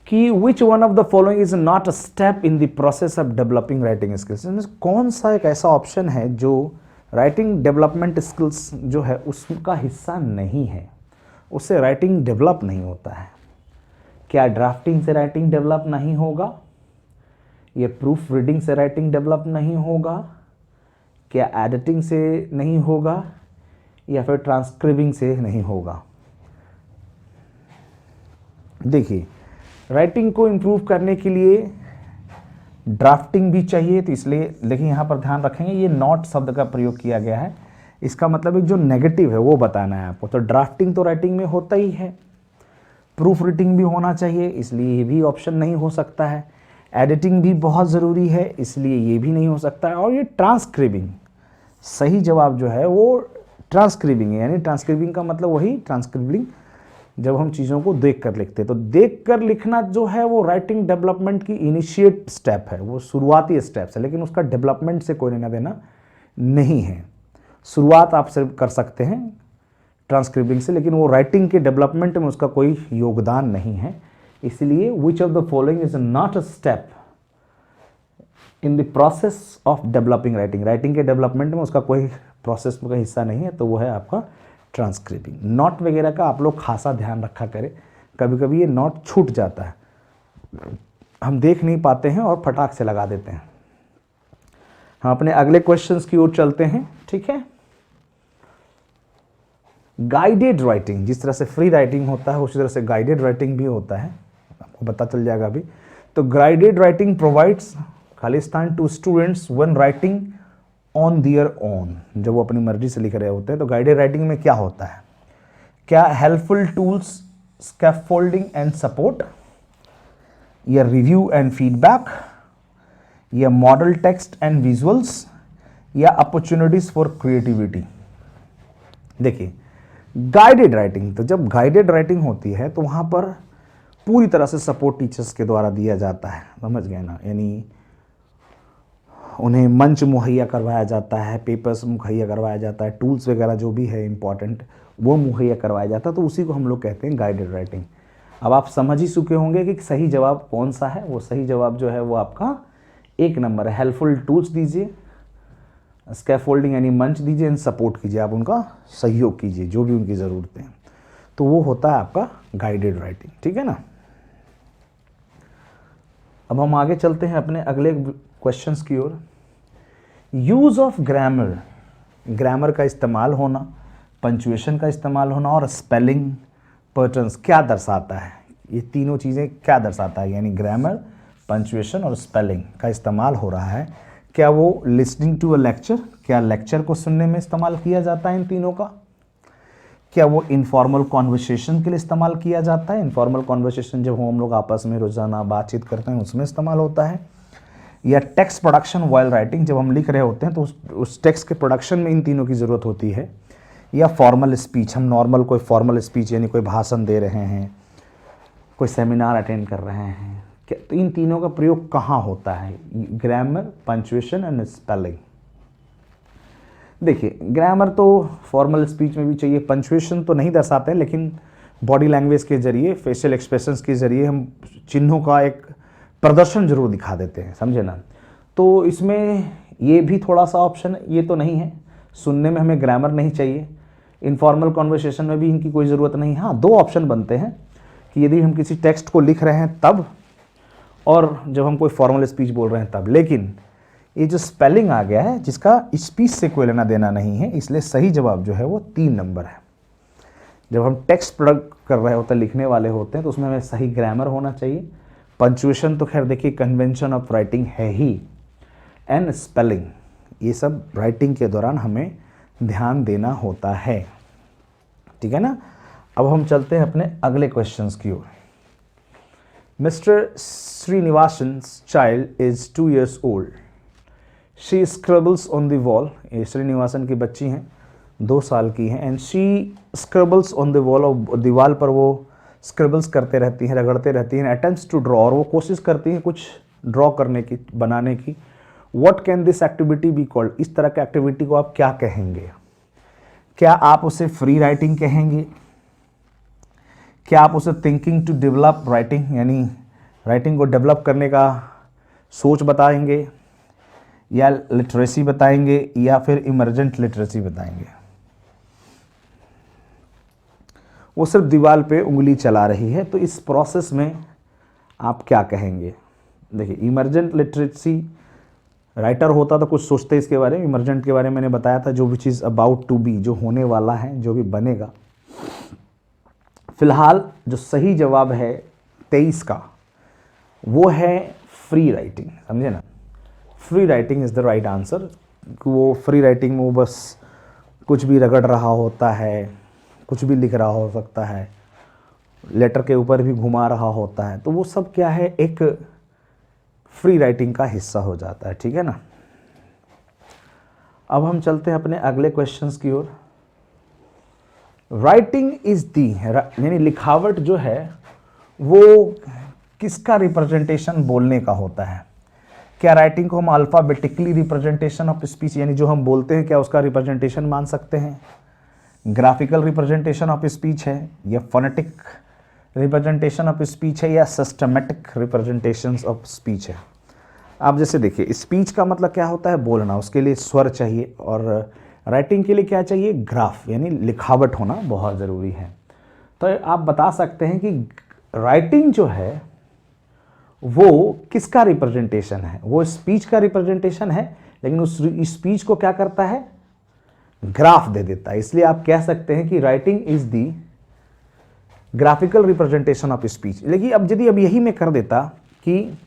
कि which one of the following is not a step in the process of developing writing skills. कौन सा एक ऐसा ऑप्शन है जो राइटिंग डेवलपमेंट स्किल्स जो है उसका हिस्सा नहीं है, उससे राइटिंग डेवलप नहीं होता है। क्या ड्राफ्टिंग से राइटिंग डेवलप नहीं होगा, या प्रूफ रीडिंग से राइटिंग डेवलप नहीं होगा, क्या एडिटिंग से नहीं होगा, या फिर ट्रांसक्रिबिंग से नहीं होगा। देखिए, राइटिंग को इम्प्रूव करने के लिए ड्राफ्टिंग भी चाहिए, तो इसलिए लेकिन यहाँ पर ध्यान रखेंगे ये नॉट शब्द का प्रयोग किया गया है, इसका मतलब एक जो नेगेटिव है वो बताना है आपको। तो ड्राफ्टिंग तो राइटिंग में होता ही है, प्रूफ रीडिंग भी होना चाहिए, इसलिए ये भी ऑप्शन नहीं हो सकता है। एडिटिंग भी बहुत ज़रूरी है, इसलिए ये भी नहीं हो सकता है। और ये ट्रांसक्रिबिंग, सही जवाब जो है वो ट्रांसक्रिबिंग है, यानी ट्रांसक्रिबिंग का मतलब वही ट्रांसक्रिबिंग जब हम चीज़ों को देख कर लिखते हैं। तो देख कर लिखना जो है वो राइटिंग डेवलपमेंट की इनिशिएट स्टेप है, वो शुरुआती स्टेप्स है, लेकिन उसका डेवलपमेंट से कोई लेना देना नहीं है। शुरुआत आप सिर्फ कर सकते हैं ट्रांसक्रिबिंग से, लेकिन वो राइटिंग के डेवलपमेंट में उसका कोई योगदान नहीं है। इसलिए which of the following is not a step in the process of developing writing, writing के डेवलपमेंट में उसका कोई प्रोसेस का हिस्सा नहीं है, तो वो है आपका ट्रांसक्रिबिंग। नोट वगैरह का आप लोग खासा ध्यान रखा करें, कभी कभी ये नोट छूट जाता है, हम देख नहीं पाते हैं और फटाक से लगा देते हैं। हम अपने अगले क्वेश्चंस की ओर चलते हैं, ठीक है। गाइडेड राइटिंग, जिस तरह से फ्री राइटिंग होता है उसी तरह से गाइडेड राइटिंग भी होता है, आपको पता चल जाएगा अभी। तो guided writing provides Khalistan to students when writing on their own, जब वो अपनी मर्जी से लिख रहे होते हैं। तो गाइडेड राइटिंग में क्या होता है, क्या helpful tools, scaffolding and support, या रिव्यू एंड फीडबैक, या मॉडल टेक्स्ट एंड विजुअल्स, या अपॉर्चुनिटीज फॉर क्रिएटिविटी। देखिए, गाइडेड राइटिंग, तो जब गाइडेड राइटिंग होती है तो वहाँ पर पूरी तरह से सपोर्ट टीचर्स के द्वारा दिया जाता है, समझ गए ना, यानी उन्हें मंच मुहैया करवाया जाता है, पेपर्स मुहैया करवाया जाता है, टूल्स वगैरह जो भी है इंपॉर्टेंट वो मुहैया करवाया जाता है, तो उसी को हम लोग कहते हैं गाइडेड राइटिंग। अब आप समझ ही चुके होंगे कि सही जवाब कौन सा है। वो सही जवाब जो है वो आपका 1 नंबर है। हेल्पफुल टूल्स दीजिए, स्कैफोल्डिंग यानी मंच दीजिए, एंड सपोर्ट कीजिए, आप उनका सहयोग कीजिए जो भी उनकी ज़रूरतें हैं, तो वो होता है आपका गाइडेड राइटिंग, ठीक है ना। अब हम आगे चलते हैं अपने अगले क्वेश्चंस की ओर। यूज़ ऑफ ग्रामर, ग्रामर का इस्तेमाल होना, पंचुएशन का इस्तेमाल होना और स्पेलिंग पैटर्न्स क्या दर्शाता है, ये तीनों चीज़ें क्या दर्शाता है, यानी ग्रामर, पंचुएशन और स्पेलिंग का इस्तेमाल हो रहा है। क्या वो लिसनिंग टू अ लेक्चर, क्या लेक्चर को सुनने में इस्तेमाल किया जाता है इन तीनों का? क्या वो इनफॉर्मल कॉन्वर्सेशन के लिए इस्तेमाल किया जाता है? इनफॉर्मल कॉन्वर्सेशन जब हम लोग आपस में रोज़ाना बातचीत करते हैं उसमें इस्तेमाल होता है। या टेक्स्ट प्रोडक्शन वाइल राइटिंग, जब हम लिख रहे होते हैं तो उस टेक्स्ट के प्रोडक्शन में इन तीनों की ज़रूरत होती है। या फॉर्मल स्पीच, हम नॉर्मल कोई फॉर्मल स्पीच यानी कोई भाषण दे रहे हैं, कोई सेमिनार अटेंड कर रहे हैं, तो इन तीनों का प्रयोग कहाँ होता है? Grammar, punctuation and spelling. देखिए, ग्रामर तो फॉर्मल स्पीच में भी चाहिए, पंचुएशन तो नहीं दर्शाते हैं, लेकिन बॉडी लैंग्वेज के जरिए, फेशियल एक्सप्रेशंस के जरिए हम चिन्हों का एक प्रदर्शन जरूर दिखा देते हैं, समझे ना। तो इसमें ये भी थोड़ा सा ऑप्शन ये तो नहीं है, सुनने में हमें ग्रामर नहीं चाहिए, इनफॉर्मल कॉन्वर्सेशन में भी इनकी कोई ज़रूरत नहीं है। हाँ, 2 ऑप्शन बनते हैं कि यदि हम किसी टेक्स्ट को लिख रहे हैं तब, और जब हम कोई फॉर्मल स्पीच बोल रहे हैं तब। लेकिन ये जो स्पेलिंग आ गया है जिसका स्पीच से कोई लेना देना नहीं है, इसलिए सही जवाब जो है वो 3 नंबर है। जब हम टेक्स्ट प्रोडक्ट कर रहे होते हैं, लिखने वाले होते हैं, तो उसमें हमें सही ग्रामर होना चाहिए। पंचुएशन तो खैर देखिए कन्वेंशन ऑफ राइटिंग है ही, एंड स्पेलिंग, ये सब राइटिंग के दौरान हमें ध्यान देना होता है, ठीक है ना। अब हम चलते हैं अपने अगले क्वेश्चंस की ओर। Mr. Srinivasan's child is 2 years old. She scribbles on the wall. ये श्रीनिवासन की बच्ची हैं, 2 साल की हैं. And she scribbles on the wall. और दीवार पर वो स्क्रिबल्स करते रहती हैं, रगड़ते रहती हैं. Attempts to draw. और वो कोशिश करती हैं कुछ ड्रॉ करने की, बनाने की. What can this activity be called? इस तरह की एक्टिविटी को आप क्या कहेंगे? क्या आप उसे फ्री राइटिंग कहेंगे? क्या आप उसे थिंकिंग टू डेवलप राइटिंग, यानी राइटिंग को डेवलप करने का सोच बताएंगे, या लिटरेसी बताएंगे, या फिर इमर्जेंट लिटरेसी बताएंगे? वो सिर्फ दीवार पे उंगली चला रही है, तो इस प्रोसेस में आप क्या कहेंगे? देखिए, इमर्जेंट लिटरेसी, राइटर होता तो कुछ सोचते इसके बारे में. इमर्जेंट के बारे में मैंने बताया था, जो भी चीज़ अबाउट टू बी, जो होने वाला है, जो भी बनेगा. फिलहाल जो सही जवाब है 23 का, वो है फ्री राइटिंग. समझे ना? Free writing is the right answer. वो फ्री राइटिंग में वो बस कुछ भी रगड़ रहा होता है, कुछ भी लिख रहा हो सकता है, लेटर के ऊपर भी घुमा रहा होता है, तो वो सब क्या है, एक फ्री राइटिंग का हिस्सा हो जाता है. ठीक है ना? अब हम चलते हैं अपने अगले क्वेश्चंस की ओर. राइटिंग इज दी, यानी लिखावट जो है वो किसका रिप्रेजेंटेशन बोलने का होता है? क्या राइटिंग को हम अल्फाबेटिकली रिप्रेजेंटेशन ऑफ स्पीच, यानी जो हम बोलते हैं, क्या उसका रिप्रेजेंटेशन मान सकते हैं? ग्राफिकल रिप्रेजेंटेशन ऑफ स्पीच है, या फोनेटिक रिप्रेजेंटेशन ऑफ स्पीच है, या सिस्टमेटिक रिप्रेजेंटेशन ऑफ स्पीच है? आप जैसे देखिए, स्पीच का मतलब क्या होता है? बोलना. उसके लिए स्वर चाहिए, और राइटिंग के लिए क्या चाहिए? ग्राफ, यानी लिखावट होना बहुत ज़रूरी है. तो आप बता सकते हैं कि राइटिंग जो है वो किसका रिप्रेजेंटेशन है? वो स्पीच का रिप्रेजेंटेशन है, लेकिन उस स्पीच को क्या करता है? ग्राफ दे देता है. इसलिए आप कह सकते हैं कि writing is the graphical representation of speech. लेकिन अब यदि अब यही मैं कर देता कि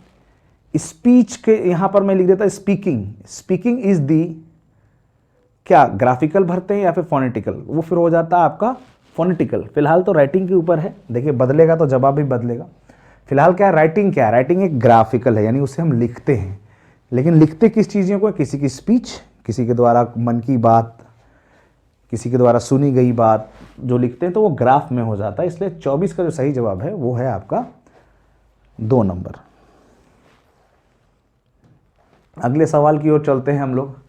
स्पीच के यहां पर मैं लिख देता स्पीकिंग, स्पीकिंग इज दी, क्या ग्राफिकल भरते हैं या फिर फोनेटिकल? वो फिर हो जाता है आपका फोनेटिकल. फिलहाल तो राइटिंग के ऊपर है. देखिए, बदलेगा तो जवाब भी बदलेगा. फिलहाल क्या है? राइटिंग क्या है? राइटिंग एक ग्राफिकल है, यानी उसे हम लिखते हैं. लेकिन लिखते किस चीज़ों को? किसी की स्पीच, किसी के द्वारा मन की बात, किसी के द्वारा सुनी गई बात जो लिखते हैं, तो वो ग्राफ में हो जाता है. इसलिए 24 का जो सही जवाब है वो है आपका 2 नंबर. अगले सवाल की ओर चलते हैं हम लोग.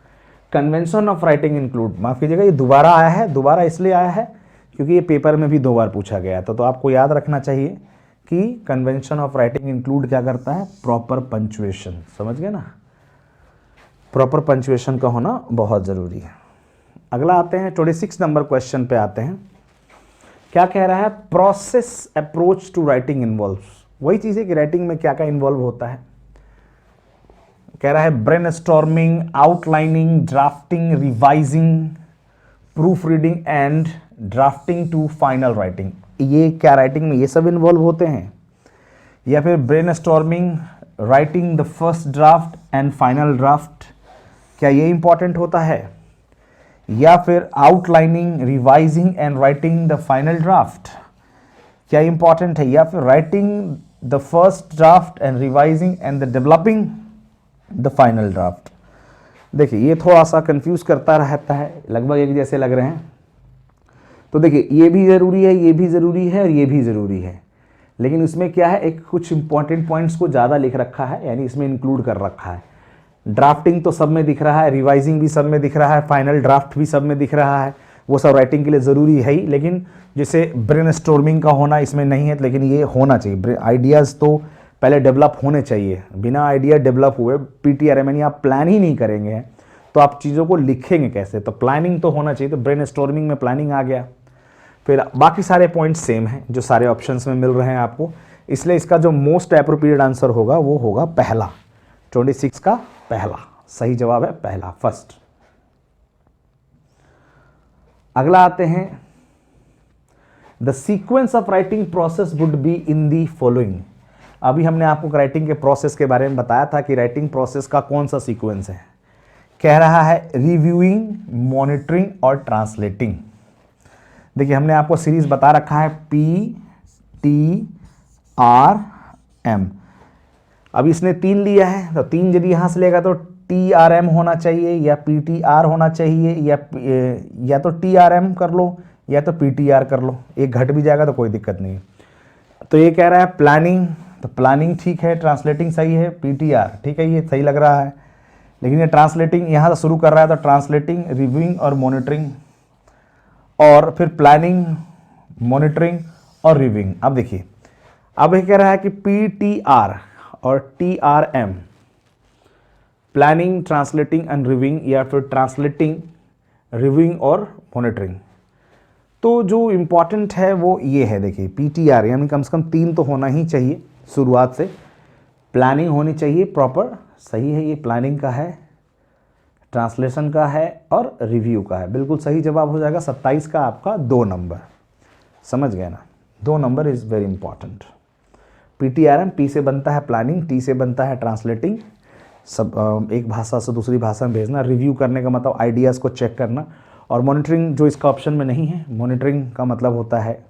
कन्वेंशन ऑफ राइटिंग इंक्लूड, माफ कीजिएगा, ये दोबारा आया है. दोबारा इसलिए आया है क्योंकि ये पेपर में भी 2 बार पूछा गया था. तो आपको याद रखना चाहिए कि कन्वेंशन ऑफ राइटिंग इंक्लूड क्या करता है? Proper punctuation. समझ गए ना? प्रॉपर पंक्चुएशन का होना बहुत ज़रूरी है. अगला आते हैं 26 नंबर क्वेश्चन पे आते हैं. क्या कह रहा है? Process approach to writing involves. वही चीज़ है कि राइटिंग में क्या क्या इन्वॉल्व होता है. कह रहा है brainstorming, outlining, drafting, revising, proof reading and drafting to final writing. ये क्या राइटिंग में ये सब इन्वॉल्व होते हैं? या फिर brainstorming, writing the first draft and final draft, क्या ये इंपॉर्टेंट होता है? या फिर outlining, revising and writing the final draft, क्या इंपॉर्टेंट है? या फिर writing the first draft and revising and the developing the final draft. देखिए, ये थोड़ा सा कंफ्यूज करता रहता है, लगभग एक जैसे लग रहे हैं. तो देखिए, ये भी ज़रूरी है, ये भी ज़रूरी है, और ये भी ज़रूरी है. लेकिन इसमें क्या है, एक कुछ इंपॉर्टेंट पॉइंट्स को ज़्यादा लिख रखा है, यानी इसमें इंक्लूड कर रखा है. ड्राफ्टिंग तो सब में दिख रहा है, रिवाइजिंग भी सब में दिख रहा है, फाइनल ड्राफ्ट भी सब में दिख रहा है. वो सब राइटिंग के लिए ज़रूरी है ही. लेकिन जैसे ब्रेनस्टॉर्मिंग का होना इसमें नहीं है, लेकिन ये होना चाहिए. आइडियाज़ तो पहले डेवलप होने चाहिए. बिना आइडिया डेवलप हुए पीटीआरएम यानी आप प्लान ही नहीं करेंगे तो आप चीज़ों को लिखेंगे कैसे? तो प्लानिंग तो होना चाहिए. तो ब्रेनस्टॉर्मिंग में प्लानिंग आ गया. फिर बाकी सारे पॉइंट्स सेम हैं जो सारे ऑप्शंस में मिल रहे हैं आपको. इसलिए इसका जो मोस्ट एप्रोप्रिएट आंसर होगा वो होगा पहला. 26 का पहला सही जवाब है, पहला, फर्स्ट. अगला आते हैं. The sequence of writing process would be in the following. अभी हमने आपको राइटिंग के प्रोसेस के बारे में बताया था कि राइटिंग प्रोसेस का कौन सा सीक्वेंस है. कह रहा है रिव्यूइंग, मॉनिटरिंग और ट्रांसलेटिंग. देखिए, हमने आपको सीरीज बता रखा है PTR एम। अब इसने 3 लिया है तो 3 यदि यहाँ से लेगा तो TRM होना चाहिए या PTR होना चाहिए, या तो TRM कर लो या तो PTR कर लो, एक घट भी जाएगा तो कोई दिक्कत नहीं। तो ये कह रहा है प्लानिंग, तो प्लानिंग ठीक है, ट्रांसलेटिंग सही है, PTR ठीक है, ये सही लग रहा है। लेकिन ये ट्रांसलेटिंग यहाँ से शुरू कर रहा है तो ट्रांसलेटिंग, रिव्यूइंग और मॉनिटरिंग, और फिर प्लानिंग, मॉनिटरिंग और रिव्यूइंग। अब देखिए, अब ये कह रहा है कि PTR और TRM, planning, translating and reviewing, या फिर ट्रांसलेटिंग, रिव्यूइंग और मॉनिटरिंग। तो जो इम्पॉर्टेंट है वो ये है, देखिए PTR यानी कम से कम 3 तो होना ही चाहिए शुरुआत से। प्लानिंग होनी चाहिए प्रॉपर, सही है, ये प्लानिंग का है, ट्रांसलेशन का है और रिव्यू का है, बिल्कुल सही जवाब हो जाएगा। 27 का आपका 2 नंबर, समझ गए ना, 2 number is very important. PTRM, P से बनता है प्लानिंग, T से बनता है ट्रांसलेटिंग, सब एक भाषा से दूसरी भाषा में भेजना, रिव्यू करने का मतलब आइडियाज़ को चेक करना, और मॉनिटरिंग जो इसका ऑप्शन में नहीं है। मॉनिटरिंग का मतलब होता है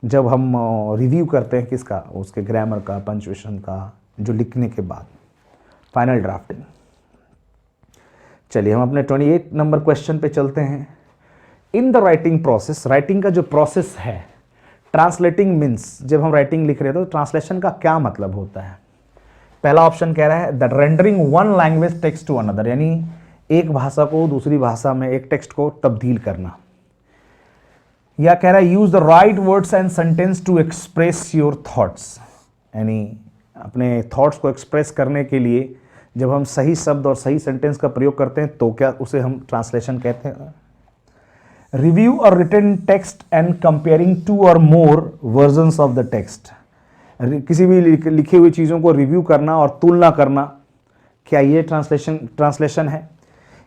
जब हम रिव्यू करते हैं किसका, उसके ग्रामर का, पंक्चुएशन का, जो लिखने के बाद फाइनल ड्राफ्टिंग। चलिए हम अपने 28 नंबर क्वेश्चन पे चलते हैं। In the writing process, writing का जो प्रोसेस है, ट्रांसलेटिंग मीन्स, जब हम राइटिंग लिख रहे हैं तो ट्रांसलेशन का क्या मतलब होता है। पहला ऑप्शन कह रहा है the rendering one language text to another, यानी एक भाषा को दूसरी भाषा में, एक टेक्स्ट को तब्दील करना। या कह रहा है use the right words and sentence to express your thoughts, यानी अपने थॉट्स को एक्सप्रेस करने के लिए जब हम सही शब्द और सही सेंटेंस का प्रयोग करते हैं तो क्या उसे हम ट्रांसलेशन कहते हैं। रिव्यू और रिटन टेक्स्ट एंड कंपेयरिंग 2 और मोर वर्जन्स ऑफ द टेक्स्ट, किसी भी लिखी हुई चीज़ों को रिव्यू करना और तुलना करना, क्या ये ट्रांसलेशन है।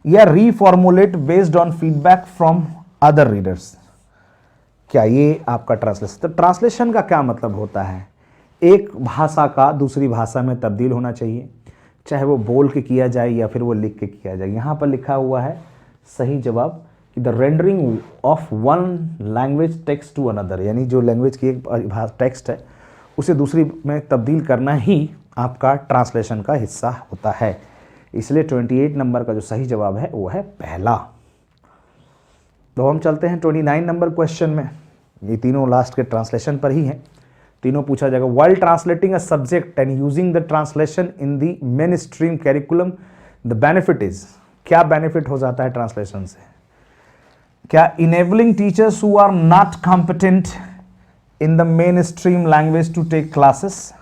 या reformulate based on feedback from other readers, क्या ये आपका ट्रांसलेशन। तो ट्रांसलेशन का क्या मतलब होता है, एक भाषा का दूसरी भाषा में तब्दील होना चाहिए, चाहे वो बोल के किया जाए या फिर वो लिख के किया जाए। यहाँ पर लिखा हुआ है सही जवाब कि the rendering of one language text to another, यानी जो लैंग्वेज की एक टेक्स्ट है उसे दूसरी में तब्दील करना ही आपका ट्रांसलेशन का हिस्सा होता है। इसलिए 28 नंबर का जो सही जवाब है वो है पहला। तो हम चलते हैं 29 नंबर क्वेश्चन में। ये तीनों लास्ट के ट्रांसलेशन पर ही हैं, तीनों पूछा जाएगा। While translating a subject and using the translation in the mainstream curriculum, the benefit is, क्या बेनिफिट हो जाता है ट्रांसलेशन से। क्या enabling teachers who are not competent in the mainstream language to take classes,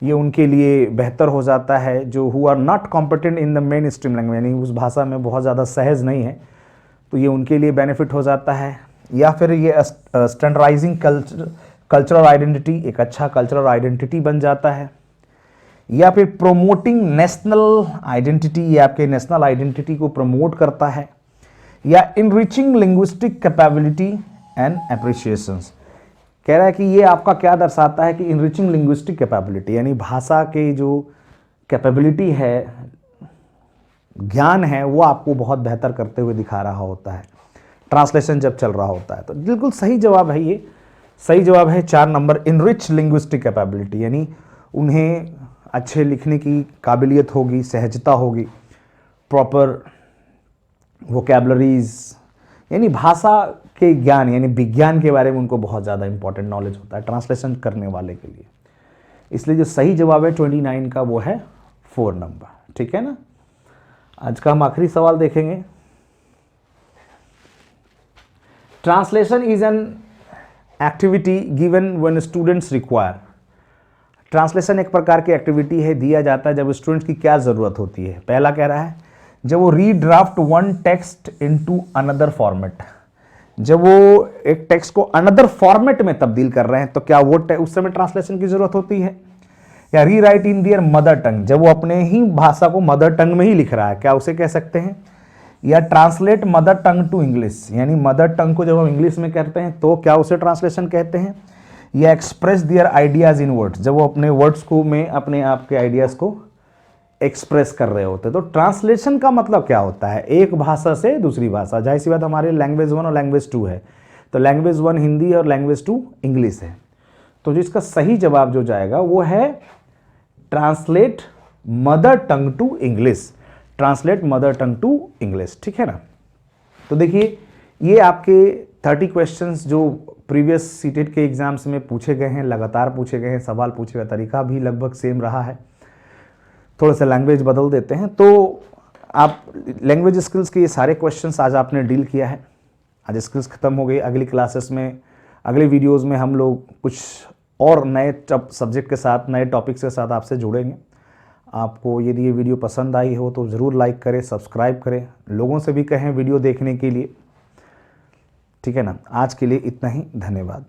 ये उनके लिए बेहतर हो जाता है जो who are not competent in the mainstream language, यानी उस भाषा में बहुत ज़्यादा सहज नहीं है, तो ये उनके लिए बेनिफिट हो जाता है। या फिर ये स्टैंडर्डाइजिंग कल्चरल आइडेंटिटी, एक अच्छा कल्चरल आइडेंटिटी बन जाता है। या फिर प्रोमोटिंग नेशनल आइडेंटिटी, ये आपके नेशनल आइडेंटिटी को प्रमोट करता है। या इनरिचिंग लिंग्विस्टिक कैपेबिलिटी एंड एप्रिसिएशंस, कह रहा है कि ये आपका क्या दर्शाता है कि इनरिचिंग लिंग्विस्टिक कैपेबिलिटी, यानी भाषा के जो कैपेबिलिटी है, ज्ञान है, वो आपको बहुत बेहतर करते हुए दिखा रहा होता है ट्रांसलेशन जब चल रहा होता है। तो बिल्कुल सही जवाब है ये, सही जवाब है 4 नंबर, इनरिच लिंग्विस्टिक कैपेबिलिटी, यानी उन्हें अच्छे लिखने की काबिलियत होगी, सहजता होगी, प्रॉपर वोकैबुलरीज, यानी भाषा के ज्ञान, यानी विज्ञान के बारे में उनको बहुत ज़्यादा इंपॉर्टेंट नॉलेज होता है ट्रांसलेशन करने वाले के लिए। इसलिए जो सही जवाब है 29 का वो है 4 नंबर, ठीक है ना। आज का हम आखिरी सवाल देखेंगे। Translation is an activity given when students require, translation एक प्रकार की एक्टिविटी है, दिया जाता है जब स्टूडेंट्स की क्या ज़रूरत होती है। पहला कह रहा है जब वो redraft one text into another format, जब वो एक टेक्स्ट को अनदर फॉर्मेट में तब्दील कर रहे हैं तो क्या वो उस समय ट्रांसलेशन की जरूरत होती है। या री राइट इन दियर मदर टंग, जब वो अपने ही भाषा को मदर टंग में ही लिख रहा है, क्या उसे कह सकते हैं। या translate mother tongue to English, यानी मदर टंग को जब हम इंग्लिश में कहते हैं तो क्या उसे ट्रांसलेशन कहते हैं। या express their ideas in words, जब वो अपने वर्ड्स को में अपने आप के आइडियाज को एक्सप्रेस कर रहे होते हैं। तो ट्रांसलेशन का मतलब क्या होता है, एक भाषा से दूसरी भाषा। जाहिर सी बात हमारे लैंग्वेज 1 और लैंग्वेज 2 है, तो लैंग्वेज 1 हिंदी और लैंग्वेज 2 इंग्लिश है। तो जो इसका सही जवाब जो जाएगा वो है translate mother tongue to English, translate mother tongue to English, ठीक है ना। तो देखिए ये आपके 30 क्वेश्चंस जो प्रीवियस सीटेट के एग्जाम्स में पूछे गए हैं, लगातार पूछे गए हैं, सवाल पूछने का तरीका भी लगभग सेम रहा है, थोड़ा सा लैंग्वेज बदल देते हैं। तो आप लैंग्वेज स्किल्स के ये सारे क्वेश्चंस आज आपने डील किया है। आज स्किल्स खत्म हो गई। अगली क्लासेस में, अगले वीडियोस में हम लोग कुछ और नए सब्जेक्ट के साथ, नए टॉपिक्स के साथ आपसे जुड़ेंगे। आपको यदि ये वीडियो पसंद आई हो तो ज़रूर लाइक करें, सब्सक्राइब करें, लोगों से भी कहें वीडियो देखने के लिए, ठीक है ना। आज के लिए इतना ही, धन्यवाद।